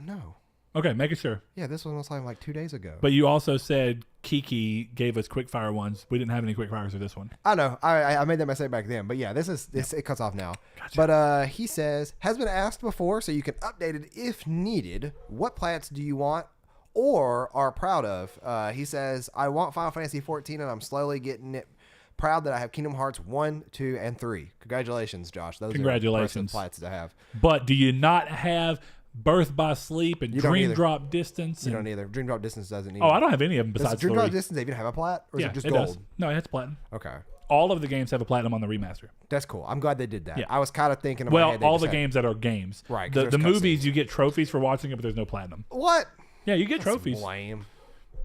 No. Okay, making sure. Yeah, this one was like 2 days ago. But you also said Kiki gave us quickfire ones. We didn't have any quickfires for this one. I know. I made that mistake back then. But yeah, it cuts off now. Gotcha. But he says, has been asked before, so you can update it if needed. What plats do you want or are proud of? He says, I want Final Fantasy 14 and I'm slowly getting it. Proud that I have Kingdom Hearts 1, 2, and 3. Congratulations, Josh. Those are impressive plats to have. But do you not have Birth by Sleep and Dream Drop Distance? You don't either. Dream Drop Distance doesn't either. Oh, I don't have any of them besides Dream Drop Distance even have a plat? Or is it just gold? Does. No, it has platinum. Okay. All of the games have a platinum on the remaster. That's cool. I'm glad they did that. Yeah. I was kind of thinking about all the games that are games. Right. The movies, you get trophies for watching it, but there's no platinum. What? Yeah, you get trophies. Lame.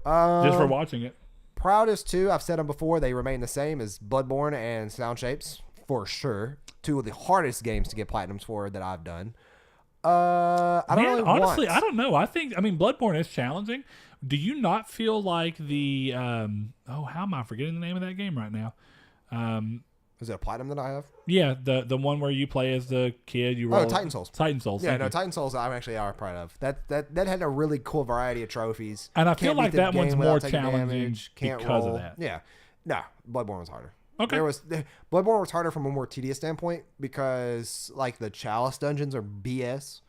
Just for watching it. Proudest two, I've said them before, they remain the same as Bloodborne and Sound Shapes, for sure. Two of the hardest games to get platinums for that I've done. I don't know. I mean, Bloodborne is challenging. Do you not feel like the how am I forgetting the name of that game right now? Is it a platinum that I have? Yeah, the one where you play as the kid. Titan Souls. Titan Souls. Yeah, Titan Souls I'm actually proud of. That had a really cool variety of trophies. And I feel like that one's more challenging because of that. Yeah. No, Bloodborne was harder. Okay. Bloodborne was harder from a more tedious standpoint because like the Chalice dungeons are BS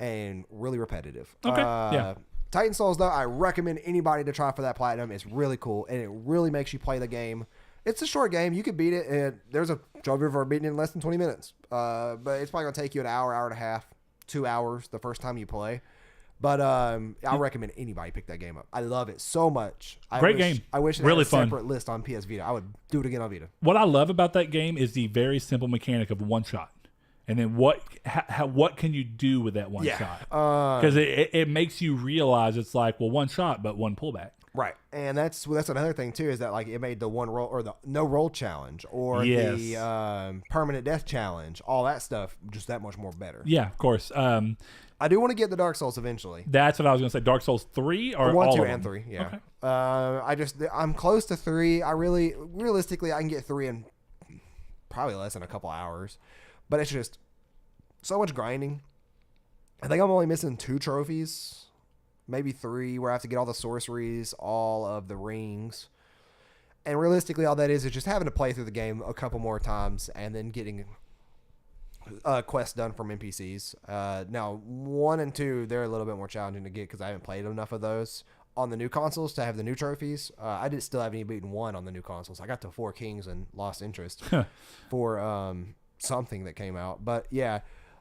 and really repetitive. Okay. Yeah. Titan Souls though, I recommend anybody to try for that platinum. It's really cool and it really makes you play the game. It's a short game. You could beat it, and there's a trophy for beating it in less than 20 minutes. But it's probably going to take you an hour, hour and a half, 2 hours the first time you play. But I recommend anybody pick that game up. I love it so much. Great game. I wish it really had a separate list on PS Vita. I would do it again on Vita. What I love about that game is the very simple mechanic of one shot. And then what can you do with that one shot? Because it makes you realize it's like, well, one shot, but one pullback. Right, and that's another thing too, is that like it made the one roll or the no roll challenge or the permanent death challenge, all that stuff just that much more better. Yeah, of course. I do want to get the Dark Souls eventually. That's what I was going to say. Dark Souls 3 or 1, all 2, of and them? 3. Yeah. Okay. I'm close to 3. Realistically, I can get 3 in probably less than a couple hours, but it's just so much grinding. I think I'm only missing 2 trophies. Maybe 3, where I have to get all the sorceries, all of the rings. And realistically, all that is just having to play through the game a couple more times and then getting quests done from NPCs. Now 1 and 2, they're a little bit more challenging to get because I haven't played enough of those on the new consoles to have the new trophies. I still haven't even beaten 1 on the new consoles. I got to 4 Kings and lost interest for something that came out. But yeah,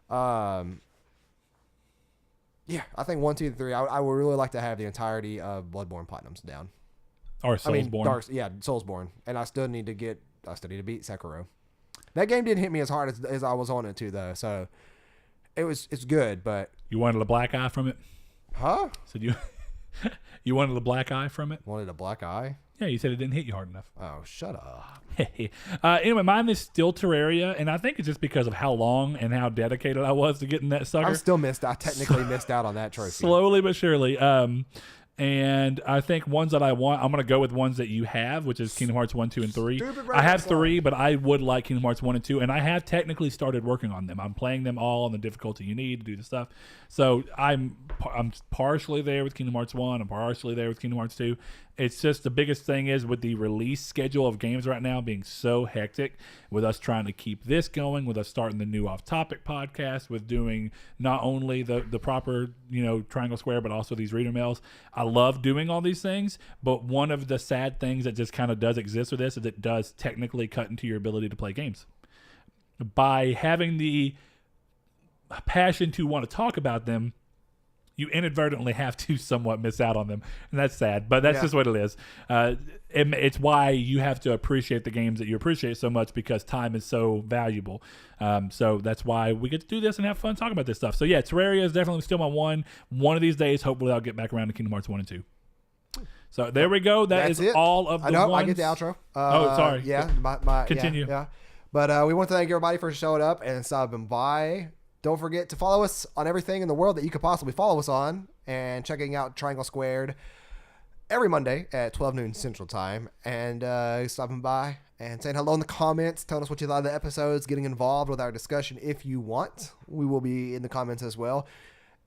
I think 1, 2, and 3. I would really like to have the entirety of Bloodborne Platinums down. Or Soulsborne. Soulsborne, and I still need to beat Sekiro. That game didn't hit me as hard as I was on it to though, so it's good. But you wanted a black eye from it? Huh? So you wanted a black eye from it? Wanted a black eye? Yeah, you said it didn't hit you hard enough. Oh, shut up. Anyway, mine is still Terraria, and I think it's just because of how long and how dedicated I was to getting that sucker. I technically missed out on that trophy. Slowly but surely. And I think ones that I want, I'm going to go with ones that you have, which is Kingdom Hearts 1, 2, and 3. I have 3, but I would like Kingdom Hearts 1 and 2, and I have technically started working on them. I'm playing them all on the difficulty you need to do the stuff. So I'm partially there with Kingdom Hearts 1. I'm partially there with Kingdom Hearts 2. It's just the biggest thing is with the release schedule of games right now being so hectic, with us trying to keep this going, with us starting the new Off Topic podcast, with doing not only the proper, Triangle Square, but also these reader mails. I love doing all these things, but one of the sad things that just kind of does exist with this is it does technically cut into your ability to play games. By having the passion to want to talk about them, you inadvertently have to somewhat miss out on them, and that's sad, but that's just what it is. It's why you have to appreciate the games that you appreciate so much, because time is so valuable. So that's why we get to do this and have fun talking about this stuff. So yeah, Terraria is definitely still my one. One of these days, hopefully I'll get back around to Kingdom Hearts 1 and 2. So there we go. That's it. All of the ones. I get the outro. Sorry. Yeah. Continue. Yeah. But we want to thank everybody for showing up and stopping by. Don't forget to follow us on everything in the world that you could possibly follow us on, and checking out Triangle Squared every Monday at 12 noon Central Time, and stopping by and saying hello in the comments, telling us what you thought of the episodes, getting involved with our discussion if you want. We will be in the comments as well.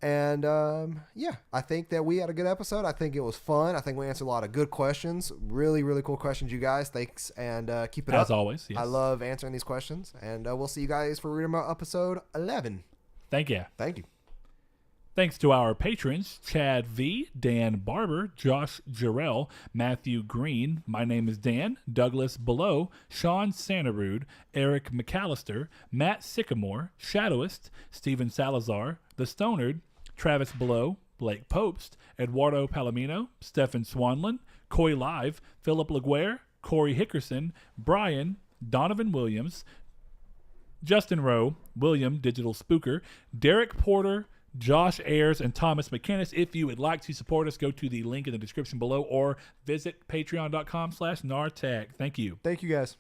And I think that we had a good episode. I think it was fun. I think we answered a lot of good questions. Really, really cool questions, you guys. Thanks, and keep it up. As always, yes. I love answering these questions. And we'll see you guys for Reader Mail episode 11. Thank you. Thank you. Thanks to our patrons, Chad V, Dan Barber, Josh Jarrell, Matthew Green, my name is Dan, Douglas Below, Sean Santarud, Eric McAllister, Matt Sycamore, Shadowist, Stephen Salazar, The Stonard, Travis Below, Blake Popst, Eduardo Palomino, Stefan Swanlin, Coy Live, Philip Laguerre, Corey Hickerson, Brian, Donovan Williams, Justin Rowe, William Digital Spooker, Derek Porter, Josh Ayers, and Thomas McKinnis. If you would like to support us, go to the link in the description below or visit patreon.com/nartech. Thank you. Thank you, guys.